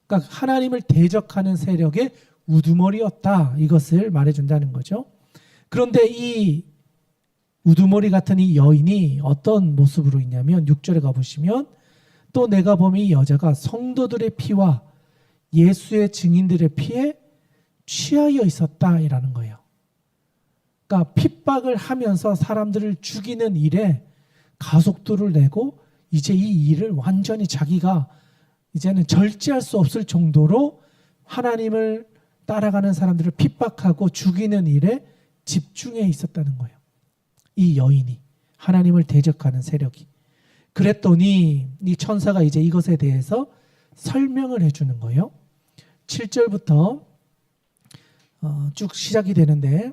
그러니까 하나님을 대적하는 세력의 우두머리였다, 이것을 말해준다는 거죠. 그런데 이 우두머리 같은 이 여인이 어떤 모습으로 있냐면 6절에 가보시면 또 내가 보면 이 여자가 성도들의 피와 예수의 증인들의 피에 취하여 있었다라는 거예요. 그러니까 핍박을 하면서 사람들을 죽이는 일에 가속도를 내고 이제 이 일을 완전히 자기가 이제는 절제할 수 없을 정도로 하나님을 따라가는 사람들을 핍박하고 죽이는 일에 집중해 있었다는 거예요. 이 여인이, 하나님을 대적하는 세력이. 그랬더니 이 천사가 이제 이것에 대해서 설명을 해주는 거예요. 7절부터 쭉 시작이 되는데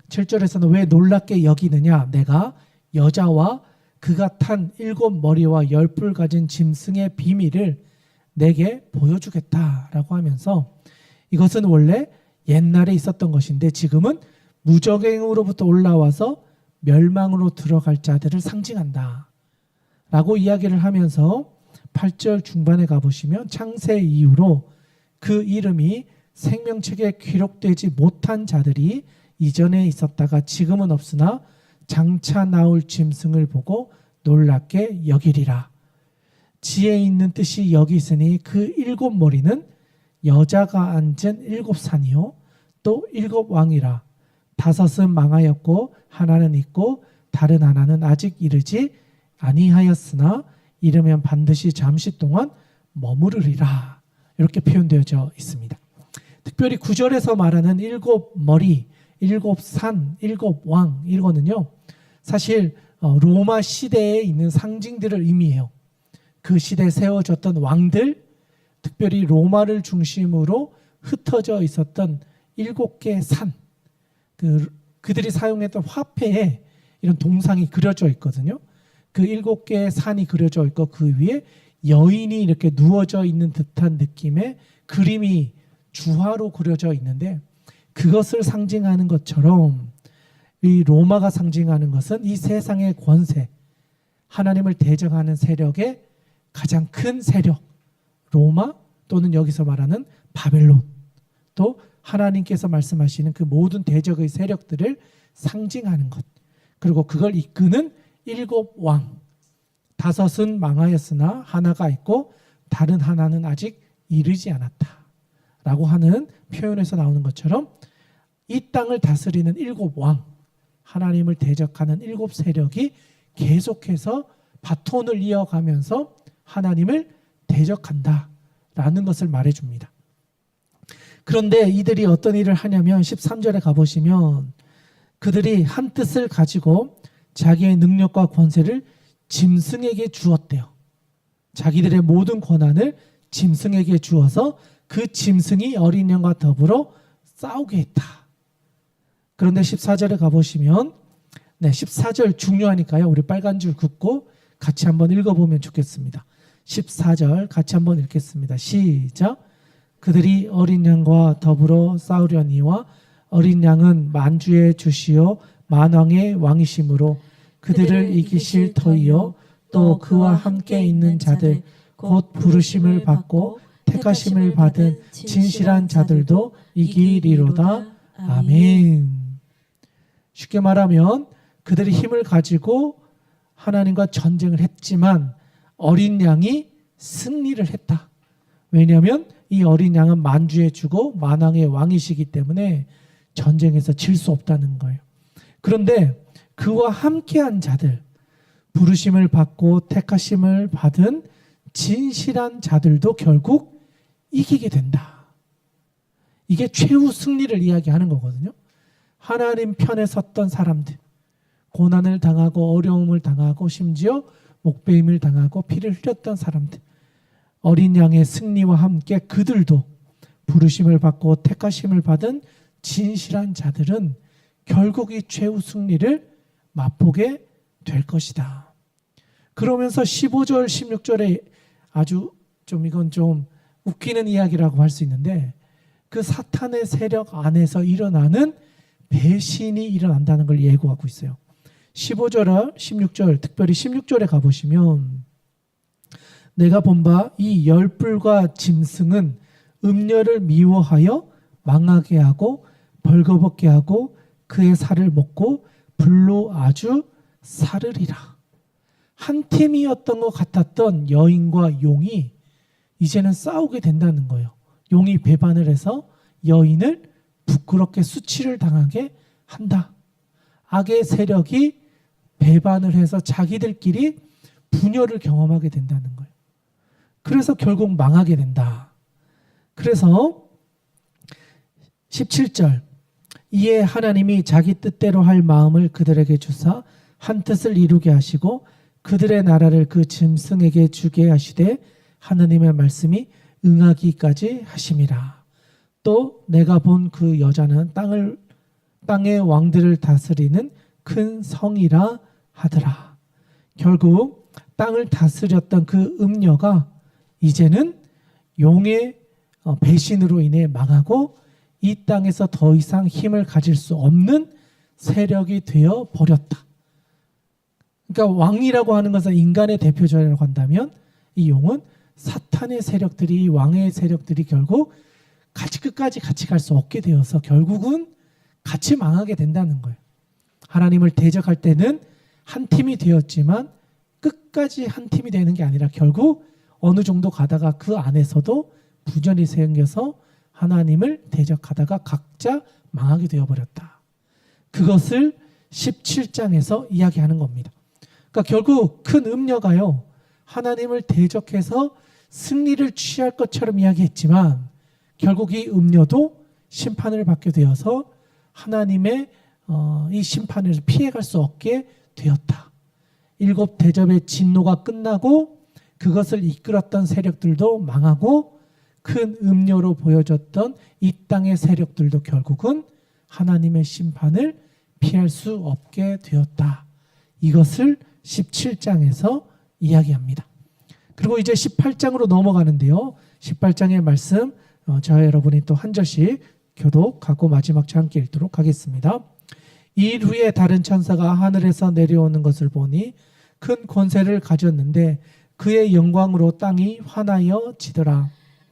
7절에서는 왜 놀랍게 여기느냐, 내가 여자와 그가 탄 7머리와 10뿔 가진 짐승의 비밀을 내게 보여주겠다라고 하면서 이것은 원래 옛날에 있었던 것인데 지금은 무적행으로부터 올라와서 멸망으로 들어갈 자들을 상징한다 라고 이야기를 하면서 8절 중반에 가보시면 창세 이후로 그 이름이 생명책에 기록되지 못한 자들이 이전에 있었다가 지금은 없으나 장차 나올 짐승을 보고 놀랍게 여기리라. 지혜 있는 뜻이 여기 있으니 그 7머리는 여자가 앉은 7산이요 또 7왕이라. 5은 망하였고 하나는 있고 다른 하나는 아직 이르지 아니하였으나 이르면 반드시 잠시 동안 머무르리라. 이렇게 표현되어져 있습니다. 특별히 9절에서 말하는 7머리, 7산, 7왕, 이거는요 사실 로마 시대에 있는 상징들을 의미해요. 그 시대에 세워졌던 왕들, 특별히 로마를 중심으로 흩어져 있었던 7개의 산, 그들이 사용했던 화폐에 이런 동상이 그려져 있거든요. 그 7개의 산이 그려져 있고 그 위에 여인이 이렇게 누워져 있는 듯한 느낌의 그림이 주화로 그려져 있는데 그것을 상징하는 것처럼 이 로마가 상징하는 것은 이 세상의 권세, 하나님을 대적하는 세력의 가장 큰 세력, 로마 또는 여기서 말하는 바벨론, 또 하나님께서 말씀하시는 그 모든 대적의 세력들을 상징하는 것, 그리고 그걸 이끄는 7왕, 5은 망하였으나 하나가 있고 다른 하나는 아직 이르지 않았다 라고 하는 표현에서 나오는 것처럼 이 땅을 다스리는 7왕, 하나님을 대적하는 7세력이 계속해서 바톤을 이어가면서 하나님을 대적한다라는 것을 말해줍니다. 그런데 이들이 어떤 일을 하냐면 13절에 가보시면 그들이 한 뜻을 가지고 자기의 능력과 권세를 짐승에게 주었대요. 자기들의 모든 권한을 짐승에게 주어서 그 짐승이 어린 양과 더불어 싸우게 했다. 그런데 14절에 가보시면 14절 중요하니까요. 우리 빨간 줄 긋고 같이 한번 읽어보면 좋겠습니다. 14절 같이 한번 읽겠습니다. 시작. 그들이 어린 양과 더불어 싸우려니와 어린 양은 만주의 주시요 만왕의 왕이심으로 그들을 이기실 터이요 또 그와 함께 있는 자들 곧 부르심을 받고 택하심을 받은 진실한 자들도 이기리로다. 아멘. 쉽게 말하면 그들이 힘을 가지고 하나님과 전쟁을 했지만 어린 양이 승리를 했다. 왜냐하면 이 어린 양은 만주의 주고 만왕의 왕이시기 때문에 전쟁에서 질 수 없다는 거예요. 그런데 그와 함께한 자들, 부르심을 받고 택하심을 받은 진실한 자들도 결국 이기게 된다. 이게 최후 승리를 이야기하는 거거든요. 하나님 편에 섰던 사람들, 고난을 당하고 어려움을 당하고 심지어 목베임을 당하고 피를 흘렸던 사람들, 어린 양의 승리와 함께 그들도 부르심을 받고 택하심을 받은 진실한 자들은 결국 이 최후 승리를 맛보게 될 것이다. 그러면서 15절 16절에 아주 이건 좀 웃기는 이야기라고 할 수 있는데, 그 사탄의 세력 안에서 일어나는 배신이 일어난다는 걸 예고하고 있어요. 15절 16절, 특별히 16절에 가보시면, 내가 본 바 이 열불과 짐승은 음녀를 미워하여 망하게 하고 벌거벗게 하고 그의 살을 먹고 불로 아주 사르리라. 한 팀이었던 것 같았던 여인과 용이 이제는 싸우게 된다는 거예요. 용이 배반을 해서 여인을 부끄럽게 수치를 당하게 한다. 악의 세력이 배반을 해서 자기들끼리 분열을 경험하게 된다는 거예요. 그래서 결국 망하게 된다. 그래서 17절, 이에 하나님이 자기 뜻대로 할 마음을 그들에게 주사 한 뜻을 이루게 하시고 그들의 나라를 그 짐승에게 주게 하시되 하나님의 말씀이 응하기까지 하심이라. 또 내가 본 그 여자는 땅의 왕들을 다스리는 큰 성이라 하더라. 결국 땅을 다스렸던 그 음녀가 이제는 용의 배신으로 인해 망하고 이 땅에서 더 이상 힘을 가질 수 없는 세력이 되어 버렸다. 그러니까 왕이라고 하는 것은 인간의 대표자라고 한다면 이 용은 사탄의 세력들이, 왕의 세력들이 결국 끝까지 같이 갈 수 없게 되어서 결국은 같이 망하게 된다는 거예요. 하나님을 대적할 때는 한 팀이 되었지만 끝까지 한 팀이 되는 게 아니라 결국 어느 정도 가다가 그 안에서도 분열이 생겨서 하나님을 대적하다가 각자 망하게 되어버렸다. 그것을 17장에서 이야기하는 겁니다. 그러니까 결국 큰 음녀가요, 하나님을 대적해서 승리를 취할 것처럼 이야기했지만 결국 이 음녀도 심판을 받게 되어서 하나님의 이 심판을 피해갈 수 없게 되었다. 7 대접의 진노가 끝나고 그것을 이끌었던 세력들도 망하고 큰 음료로 보여졌던 이 땅의 세력들도 결국은 하나님의 심판을 피할 수 없게 되었다. 이것을 17장에서 이야기합니다. 그리고 이제 18장으로 넘어가는데요. 18장의 말씀 저와 여러분이 또 한 절씩 교독하고 마지막 절 함께 읽도록 하겠습니다. 이일 후에 다른 천사가 하늘에서 내려오는 것을 보니 큰 권세를 가졌는데 그의 영광으로 땅이 환하여 지더라.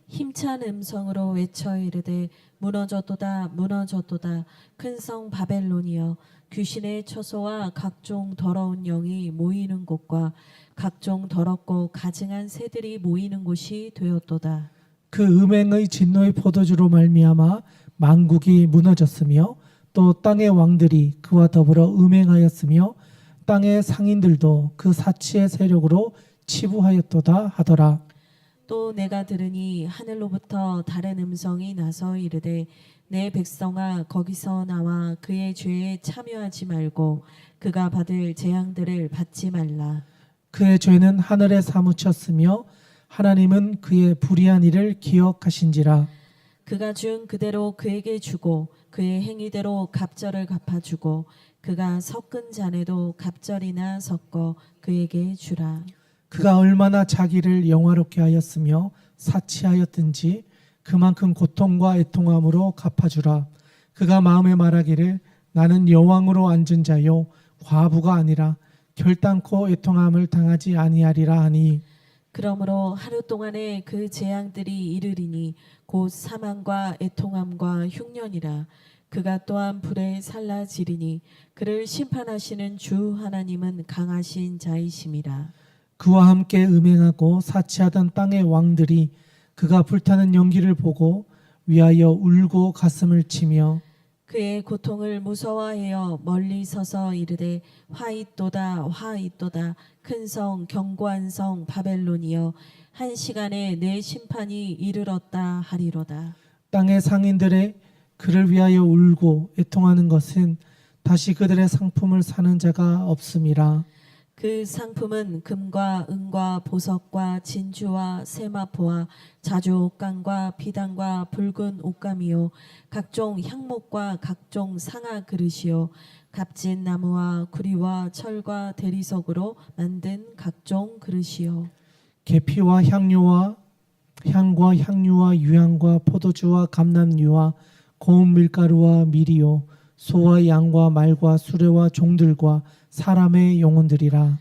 힘찬 음성으로 외쳐 이르되 무너졌도다 무너졌도다 큰 성 바벨론이여 귀신의 처소와 각종 더러운 영이 모이는 곳과 각종 더럽고 가증한 새들이 모이는 곳이 되었도다. 그 음행의 진노의 포도주로 말미암아 만국이 무너졌으며 또 땅의 왕들이 그와 더불어 음행하였으며 땅의 상인들도 그 사치의 세력으로 치부하였도다 하더라. 또 내가 들으니 하늘로부터 다른 음성이 나서 이르되 내 백성아 거기서 나와 그의 죄에 참여하지 말고 그가 받을 재앙들을 받지 말라. 그의 죄는 하늘에 사무쳤으며 하나님은 그의 불의한 일을 기억하신지라. 그가 준 그대로 그에게 주고 그의 행위대로 갑절을 갚아주고 그가 섞은 잔에도 갑절이나 섞어 그에게 주라. 그가 얼마나 자기를 영화롭게 하였으며 사치하였든지 그만큼 고통과 애통함으로 갚아주라. 그가 마음에 말하기를 나는 여왕으로 앉은 자요 과부가 아니라 결단코 애통함을 당하지 아니하리라 하니. 그러므로 하루 동안에 그 재앙들이 이르리니 곧 사망과 애통함과 흉년이라. 그가 또한 불에 살라지리니 그를 심판하시는 주 하나님은 강하신 자이심이라. 그와 함께 음행하고 사치하던 땅의 왕들이 그가 불타는 연기를 보고 위하여 울고 가슴을 치며 그의 고통을 무서워하여 멀리 서서 이르되 화 있도다 화 있도다 큰 성 견고한 성 바벨론이여 한 시간에 내 심판이 이르렀다 하리로다. 땅의 상인들의 그를 위하여 울고 애통하는 것은 다시 그들의 상품을 사는 자가 없음이라. 그 상품은 금과 은과 보석과 진주와 세마포와 자주옥강과 비단과 붉은 옷감이요 각종 향목과 각종 상아 그릇이요 값진 나무와 구리와 철과 대리석으로 만든 각종 그릇이요 계피와 향과 향유와 유향과 포도주와 감람류와 고운 밀가루와 밀이요 소와 양과 말과 수레와 종들과 사람의 영혼들이라.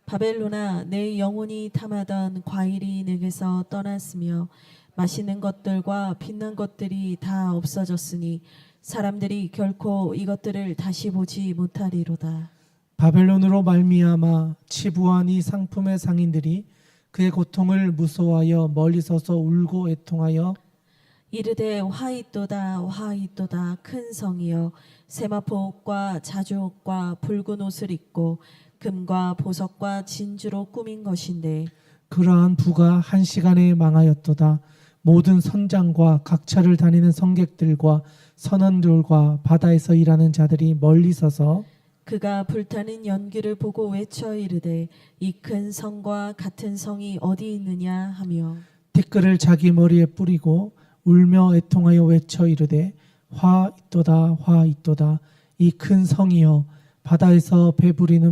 바벨로나 내 영혼이 탐하던 과일이 내게서 떠났으며 맛있는 것들과 빛난 것들이 다 없어졌으니 사람들이 결코 이것들을 다시 보지 못하리로다. 바벨론으로 말미암아 치부한 이 상품의 상인들이 그의 고통을 무서워하여 멀리 서서 울고 애통하여 이르되 화 있도다 큰 성이여 세마포옷과 자주옷과 붉은 옷을 입고 금과 보석과 진주로 꾸민 것인데 그러한 부가 한 시간에 망하였도다. 모든 선장과 각처를 다니는 성객들과 선원들과 바다에서 일하는 자들이 멀리 서서 그가 불타는 연기를 보고 외쳐 이르되 이 큰 성과 같은 성이 어디 있느냐 하며 티끌을 자기 머리에 뿌리고 울며 애통하여 외쳐 이르되 화 있도다 이 큰 성이여 바다에서 배부리는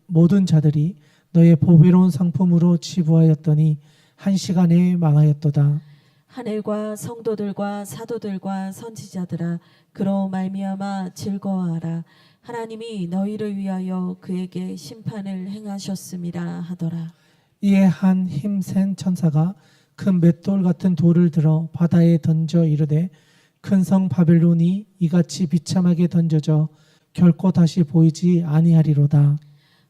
모든 자들이 너의 보배로운 상품으로 치부하였더니 한 시간에 망하였도다. 하늘과 성도들과 사도들과 선지자들아 그로 말미암아 즐거워하라. 하나님이 너희를 위하여 그에게 심판을 행하셨음이라 하더라. 이에 한 힘센 천사가 큰 맷돌 같은 돌을 들어 바다에 던져 이르되 큰 성 바벨론이 이같이 비참하게 던져져 결코 다시 보이지 아니하리로다.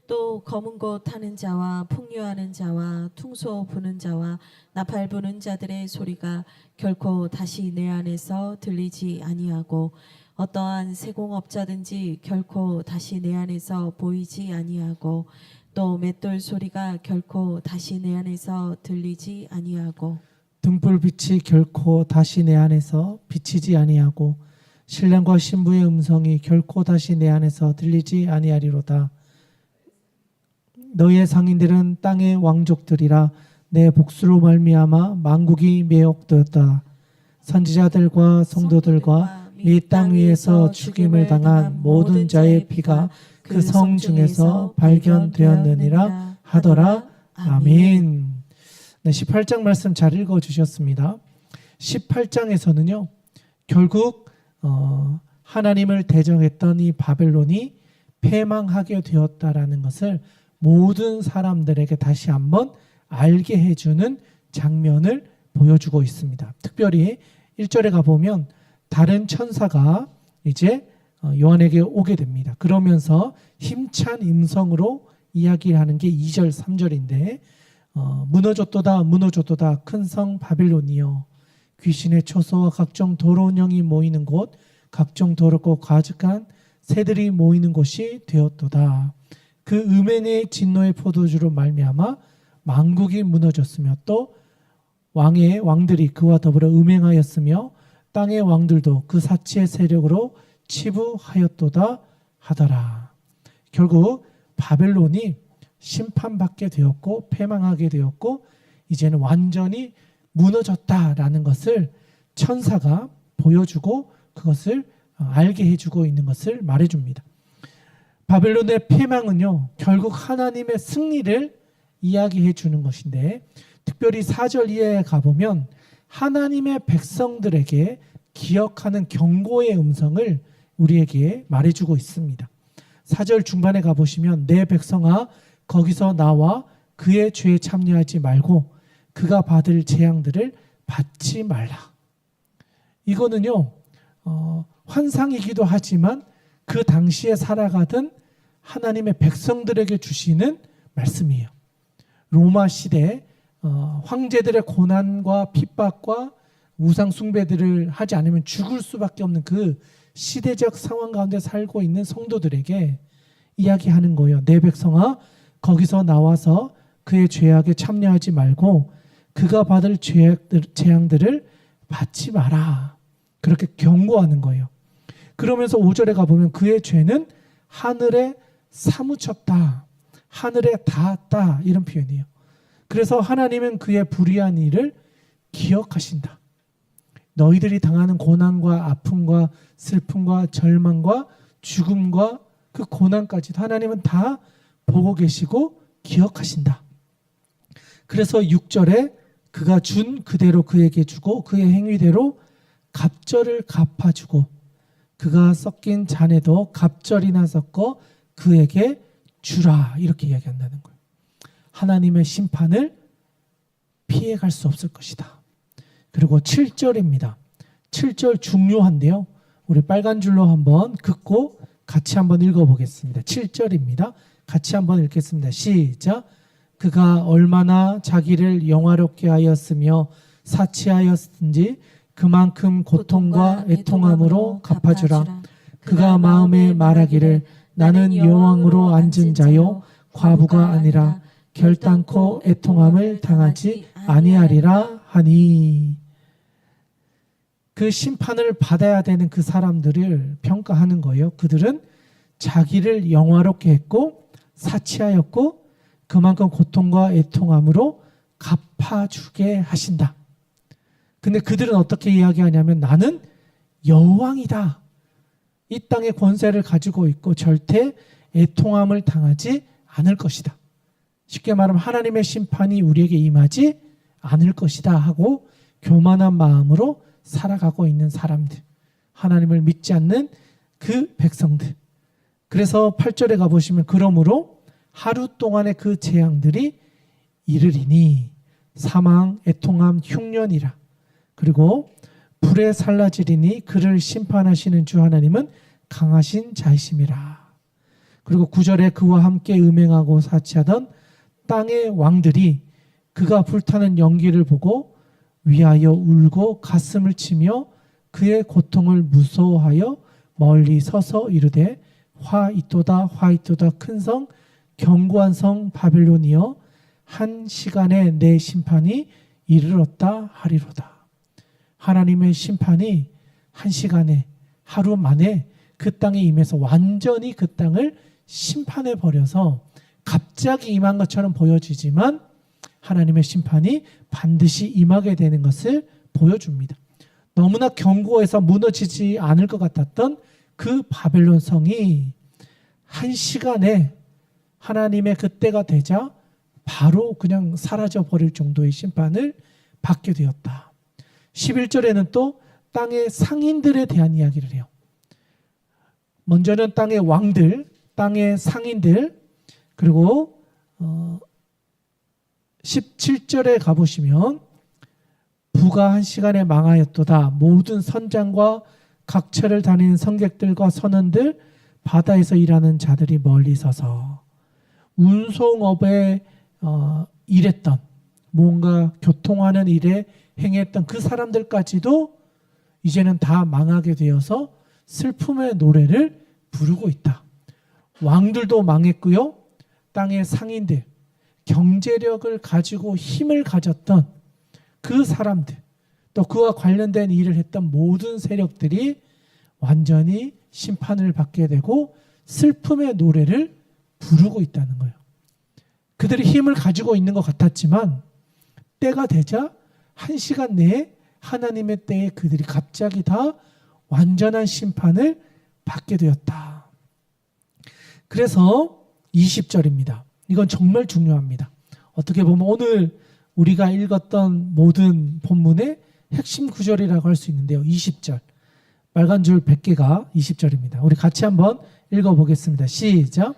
또 검은 곳 타는 자와 풍류하는 자와 퉁소 부는 자와 나팔 부는 자들의 소리가 결코 다시 내 안에서 들리지 아니하고 어떠한 세공업자든지 결코 다시 내 안에서 보이지 아니하고 또 맷돌 소리가 결코 다시 내 안에서 들리지 아니하고 등불빛이 결코 다시 내 안에서 비치지 아니하고 신랑과 신부의 음성이 결코 다시 내 안에서 들리지 아니하리로다. 너희의 상인들은 땅의 왕족들이라 내 복수로 말미암아 만국이 매혹되었다. 선지자들과 성도들과 이 땅 위에서 죽임을 당한 모든 자의 피가 그 성 중에서 발견되었느니라 하더라. 아멘. 네, 18장 말씀 잘 읽어주셨습니다. 18장에서는요 결국 하나님을 대적했던 이 바벨론이 패망하게 되었다라는 것을 모든 사람들에게 다시 한번 알게 해주는 장면을 보여주고 있습니다. 특별히 1절에 가보면 다른 천사가 이제 요한에게 오게 됩니다. 그러면서 힘찬 음성으로 이야기하는 게 2절 3절인데 무너졌도다 큰 성 바빌론이여 귀신의 초소와 각종 더러운 영이 모이는 곳 각종 더럽고 가증한 새들이 모이는 곳이 되었도다. 그 음행의 진노의 포도주로 말미암아 만국이 무너졌으며 또 왕들이 그와 더불어 음행하였으며 땅의 왕들도 그 사치의 세력으로 치부하였도다 하더라. 결국 바벨론이 심판받게 되었고 패망하게 되었고 이제는 완전히 무너졌다라는 것을 천사가 보여주고 그것을 알게 해주고 있는 것을 말해줍니다. 바벨론의 패망은요 결국 하나님의 승리를 이야기해 주는 것인데 특별히 4절 이하에 가보면 하나님의 백성들에게 기억하는 경고의 음성을 우리에게 말해주고 있습니다. 4절 중반에 가보시면 내 백성아 거기서 나와 그의 죄에 참여하지 말고 그가 받을 재앙들을 받지 말라. 이거는요 환상이기도 하지만 그 당시에 살아가던 하나님의 백성들에게 주시는 말씀이에요. 로마 시대 황제들의 고난과 핍박과 우상 숭배들을 하지 않으면 죽을 수밖에 없는 그 시대적 상황 가운데 살고 있는 성도들에게 이야기하는 거예요. 내 백성아, 거기서 나와서 그의 죄악에 참여하지 말고 그가 받을 재앙들을 받지 마라. 그렇게 경고하는 거예요. 그러면서 5절에 가보면 그의 죄는 하늘에 사무쳤다, 하늘에 닿았다, 이런 표현이에요. 그래서 하나님은 그의 불의한 일을 기억하신다. 너희들이 당하는 고난과 아픔과 슬픔과 절망과 죽음과 그 고난까지도 하나님은 다 보고 계시고 기억하신다. 그래서 6절에 그가 준 그대로 그에게 주고 그의 행위대로 갑절을 갚아주고 그가 섞인 잔에도 갑절이나 섞어 그에게 주라, 이렇게 이야기한다는 거예요. 하나님의 심판을 피해갈 수 없을 것이다. 그리고 7절입니다. 7절 중요한데요. 우리 빨간 줄로 한번 긋고 같이 한번 읽어보겠습니다. 7절입니다. 같이 한번 읽겠습니다. 시작. 그가 얼마나 자기를 영화롭게 하였으며 사치하였든지 그만큼 고통과 애통함으로 갚아주라. 그가 마음에 말하기를 나는 여왕으로 앉은 자요 과부가 아니라 결단코 애통함을 당하지 아니하리라 하니. 그 심판을 받아야 되는 그 사람들을 평가하는 거예요. 그들은 자기를 영화롭게 했고 사치하였고 그만큼 고통과 애통함으로 갚아주게 하신다. 근데 그들은 어떻게 이야기하냐면 나는 여왕이다. 이 땅의 권세를 가지고 있고 절대 애통함을 당하지 않을 것이다. 쉽게 말하면 하나님의 심판이 우리에게 임하지 않을 것이다 하고 교만한 마음으로 살아가고 있는 사람들, 하나님을 믿지 않는 그 백성들. 그래서 8절에 가보시면 그러므로 하루 동안의 그 재앙들이 이르리니 사망, 애통함, 흉년이라. 그리고 불에 살라지리니 그를 심판하시는 주 하나님은 강하신 자이심이라. 그리고 9절에 그와 함께 음행하고 사치하던 땅의 왕들이 그가 불타는 연기를 보고 위하여 울고 가슴을 치며 그의 고통을 무서워하여 멀리 서서 이르되 화 있도다 화 있도다 큰 성 견고한 성 바벨론이여 한 시간에 내 심판이 이르렀다 하리로다. 하나님의 심판이 한 시간에 하루 만에 그 땅에 임해서 완전히 그 땅을 심판해 버려서 갑자기 임한 것처럼 보여지지만 하나님의 심판이 반드시 임하게 되는 것을 보여줍니다. 너무나 견고해서 무너지지 않을 것 같았던 그 바벨론 성이 한 시간에 하나님의 그때가 되자 바로 그냥 사라져 버릴 정도의 심판을 받게 되었다. 11절에는 또 땅의 상인들에 대한 이야기를 해요. 먼저는 땅의 왕들, 땅의 상인들, 그리고 17절에 가보시면 부가 한 시간에 망하였도다. 모든 선장과 각처를 다니는 성객들과 선원들, 바다에서 일하는 자들이 멀리 서서 운송업에 일했던, 뭔가 교통하는 일에 행했던 그 사람들까지도 이제는 다 망하게 되어서 슬픔의 노래를 부르고 있다. 왕들도 망했고요. 땅의 상인들, 경제력을 가지고 힘을 가졌던 그 사람들, 또 그와 관련된 일을 했던 모든 세력들이 완전히 심판을 받게 되고 슬픔의 노래를 부르고 있다는 거예요. 그들이 힘을 가지고 있는 것 같았지만 때가 되자 한 시간 내에 하나님의 때에 그들이 갑자기 다 완전한 심판을 받게 되었다. 그래서 20절입니다. 이건 정말 중요합니다. 어떻게 보면 오늘 우리가 읽었던 모든 본문의 핵심 구절이라고 할 수 있는데요. 20절. 빨간 줄 100개가 20절입니다. 우리 같이 한번 읽어보겠습니다. 시작.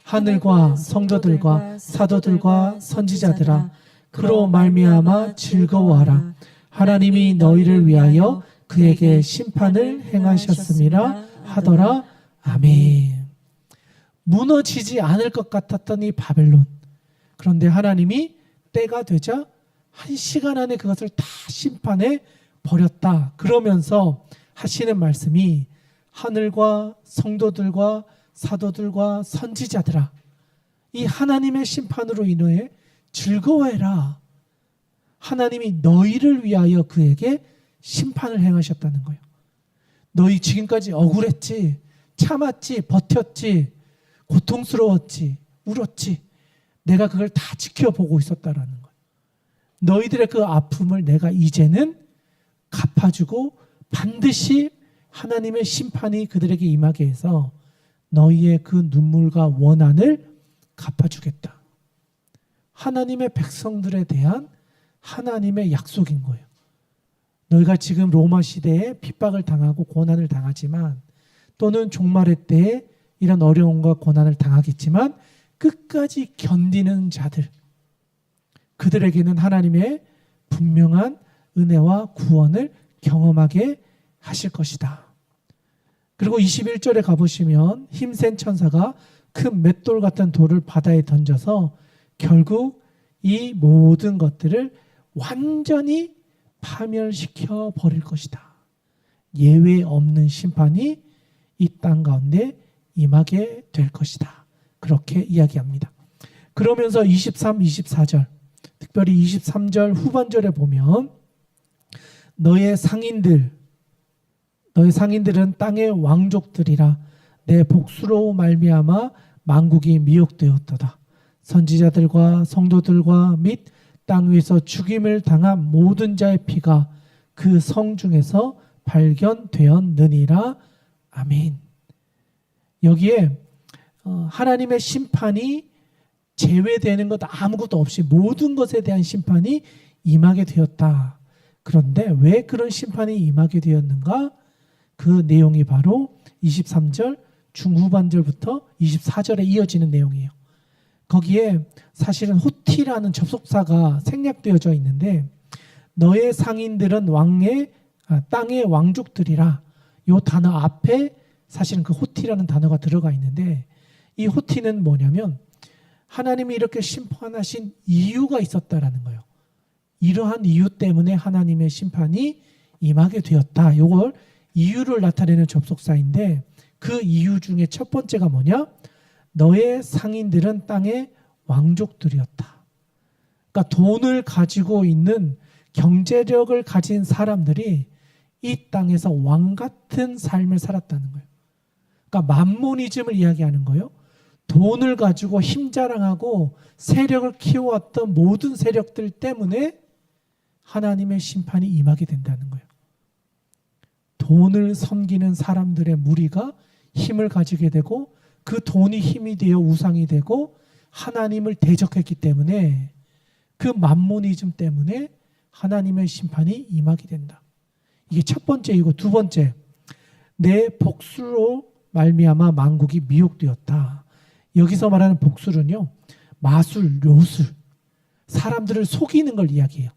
하늘과 성도들과 사도들과 선지자들아 그로 말미암아 즐거워하라. 하나님이 너희를 위하여 그에게 심판을 행하셨음이라 하더라. 아멘. 무너지지 않을 것 같았던 이 바벨론. 그런데 하나님이 때가 되자 한 시간 안에 그것을 다 심판해 버렸다. 그러면서 하시는 말씀이 하늘과 성도들과 사도들과 선지자들아, 이 하나님의 심판으로 인해 즐거워해라. 하나님이 너희를 위하여 그에게 심판을 행하셨다는 거예요. 너희 지금까지 억울했지, 참았지, 버텼지, 고통스러웠지, 울었지. 내가 그걸 다 지켜보고 있었다라는 거예요. 너희들의 그 아픔을 내가 이제는 갚아주고 반드시 하나님의 심판이 그들에게 임하게 해서 너희의 그 눈물과 원한을 갚아주겠다. 하나님의 백성들에 대한 하나님의 약속인 거예요. 너희가 지금 로마 시대에 핍박을 당하고 고난을 당하지만, 또는 종말의 때에 이런 어려움과 고난을 당하겠지만 끝까지 견디는 자들, 그들에게는 하나님의 분명한 은혜와 구원을 경험하게 하실 것이다. 그리고 21절에 가보시면 힘센 천사가 큰 맷돌 같은 돌을 바다에 던져서 결국 이 모든 것들을 완전히 파멸시켜 버릴 것이다. 예외 없는 심판이 이 땅 가운데 임하게 될 것이다. 그렇게 이야기합니다. 그러면서 23, 24절, 특별히 23절 후반절에 보면 너의 상인들은 땅의 왕족들이라. 내 복수로 말미암아 만국이 미혹되었도다. 선지자들과 성도들과 및 땅 위에서 죽임을 당한 모든 자의 피가 그 성 중에서 발견되었느니라. 아멘. 여기에 하나님의 심판이 제외되는 것 아무것도 없이 모든 것에 대한 심판이 임하게 되었다. 그런데 왜 그런 심판이 임하게 되었는가? 그 내용이 바로 23절 중후반절부터 24절에 이어지는 내용이에요. 거기에 사실은 호티라는 접속사가 생략되어져 있는데, 너의 상인들은 땅의 왕족들이라. 이 단어 앞에 사실은 그 호티라는 단어가 들어가 있는데, 이 호티는 뭐냐면 하나님이 이렇게 심판하신 이유가 있었다라는 거예요. 이러한 이유 때문에 하나님의 심판이 임하게 되었다. 이걸 이유를 나타내는 접속사인데, 그 이유 중에 첫 번째가 뭐냐? 너의 상인들은 땅의 왕족들이었다. 그러니까 돈을 가지고 있는, 경제력을 가진 사람들이 이 땅에서 왕 같은 삶을 살았다는 거예요. 그러니까 만모니즘을 이야기하는 거예요. 돈을 가지고 힘자랑하고 세력을 키워왔던 모든 세력들 때문에 하나님의 심판이 임하게 된다는 거예요. 돈을 섬기는 사람들의 무리가 힘을 가지게 되고, 그 돈이 힘이 되어 우상이 되고 하나님을 대적했기 때문에, 그 만모니즘 때문에 하나님의 심판이 임하게 된다. 이게 첫 번째이고, 두 번째, 내 복수로 말미암아 만국이 미혹되었다. 여기서 말하는 복수는요, 마술, 료술, 사람들을 속이는 걸 이야기해요.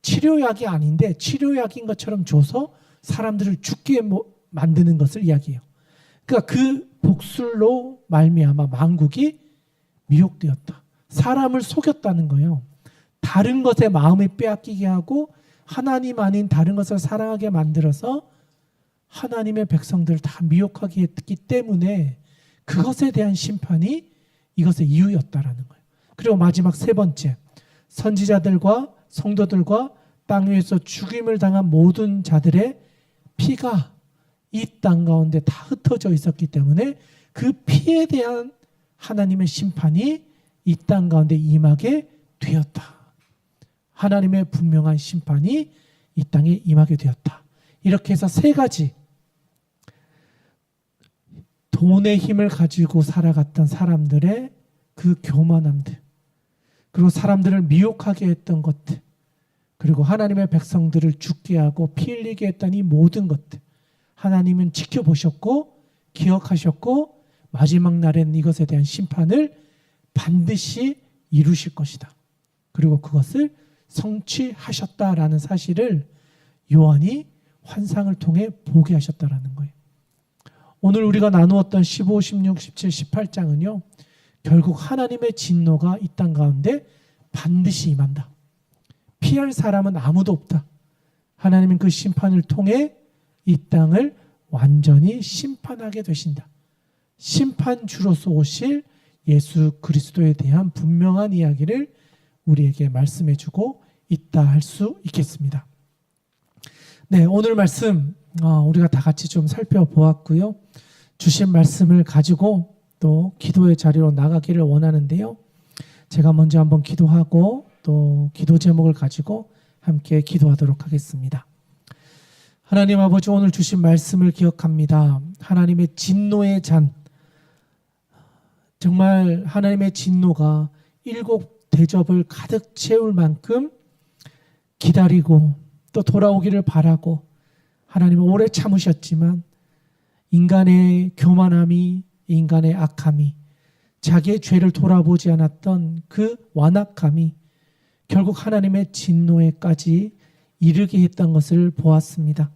치료약이 아닌데 치료약인 것처럼 줘서 사람들을 죽게 만드는 것을 이야기해요. 그러니까 그 복술로 말미암아 만국이 미혹되었다. 사람을 속였다는 거예요. 다른 것에 마음을 빼앗기게 하고 하나님 아닌 다른 것을 사랑하게 만들어서 하나님의 백성들을 다 미혹하게 했기 때문에 그것에 대한 심판이 이것의 이유였다라는 거예요. 그리고 마지막 세 번째, 선지자들과 성도들과 땅 위에서 죽임을 당한 모든 자들의 피가 이 땅 가운데 다 흩어져 있었기 때문에 그 피에 대한 하나님의 심판이 이 땅 가운데 임하게 되었다. 하나님의 분명한 심판이 이 땅에 임하게 되었다. 이렇게 해서 세 가지, 돈의 힘을 가지고 살아갔던 사람들의 그 교만함들, 그리고 사람들을 미혹하게 했던 것들, 그리고 하나님의 백성들을 죽게 하고 피 흘리게 했던 이 모든 것들, 하나님은 지켜보셨고 기억하셨고 마지막 날에는 이것에 대한 심판을 반드시 이루실 것이다. 그리고 그것을 성취하셨다라는 사실을 요한이 환상을 통해 보게 하셨다라는 거예요. 오늘 우리가 나누었던 15, 16, 17, 18장은요, 결국 하나님의 진노가 이 땅 가운데 반드시 임한다. 피할 사람은 아무도 없다. 하나님은 그 심판을 통해 이 땅을 완전히 심판하게 되신다. 심판주로서 오실 예수 그리스도에 대한 분명한 이야기를 우리에게 말씀해주고 있다 할 수 있겠습니다. 네, 오늘 말씀 우리가 다 같이 좀 살펴보았고요. 주신 말씀을 가지고 또 기도의 자리로 나가기를 원하는데요. 제가 먼저 한번 기도하고 또 기도 제목을 가지고 함께 기도하도록 하겠습니다. 하나님 아버지, 오늘 주신 말씀을 기억합니다. 하나님의 진노의 잔, 정말 하나님의 진노가 7 대접을 가득 채울 만큼 기다리고 또 돌아오기를 바라고 하나님은 오래 참으셨지만 인간의 교만함이, 인간의 악함이, 자기의 죄를 돌아보지 않았던 그 완악함이 결국 하나님의 진노에까지 이르게 했던 것을 보았습니다.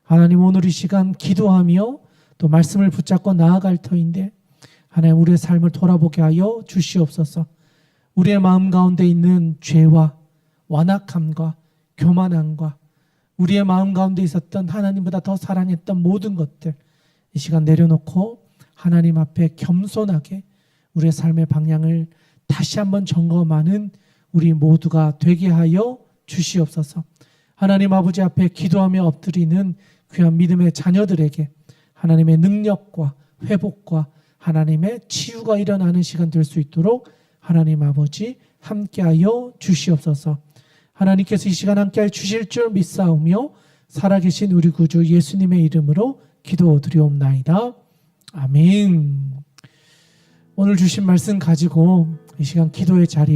하나님, 오늘 이 시간 기도하며 또 말씀을 붙잡고 나아갈 터인데 하나님, 우리의 삶을 돌아보게 하여 주시옵소서. 우리의 마음 가운데 있는 죄와 완악함과 교만함과 우리의 마음 가운데 있었던 하나님보다 더 사랑했던 모든 것들, 이 시간 내려놓고 하나님 앞에 겸손하게 우리의 삶의 방향을 다시 한번 점검하는 우리 모두가 되게 하여 주시옵소서. 하나님 아버지 앞에 기도하며 엎드리는 귀한 믿음의 자녀들에게 하나님의 능력과 회복과 하나님의 치유가 일어나는 시간 될 수 있도록 하나님 아버지 함께하여 주시옵소서. 하나님께서 이 시간 함께하여 주실 줄 믿사오며 살아계신 우리 구주 예수님의 이름으로 기도드리옵나이다. 아멘. 오늘 주신 말씀 가지고 이 시간 기도의 자리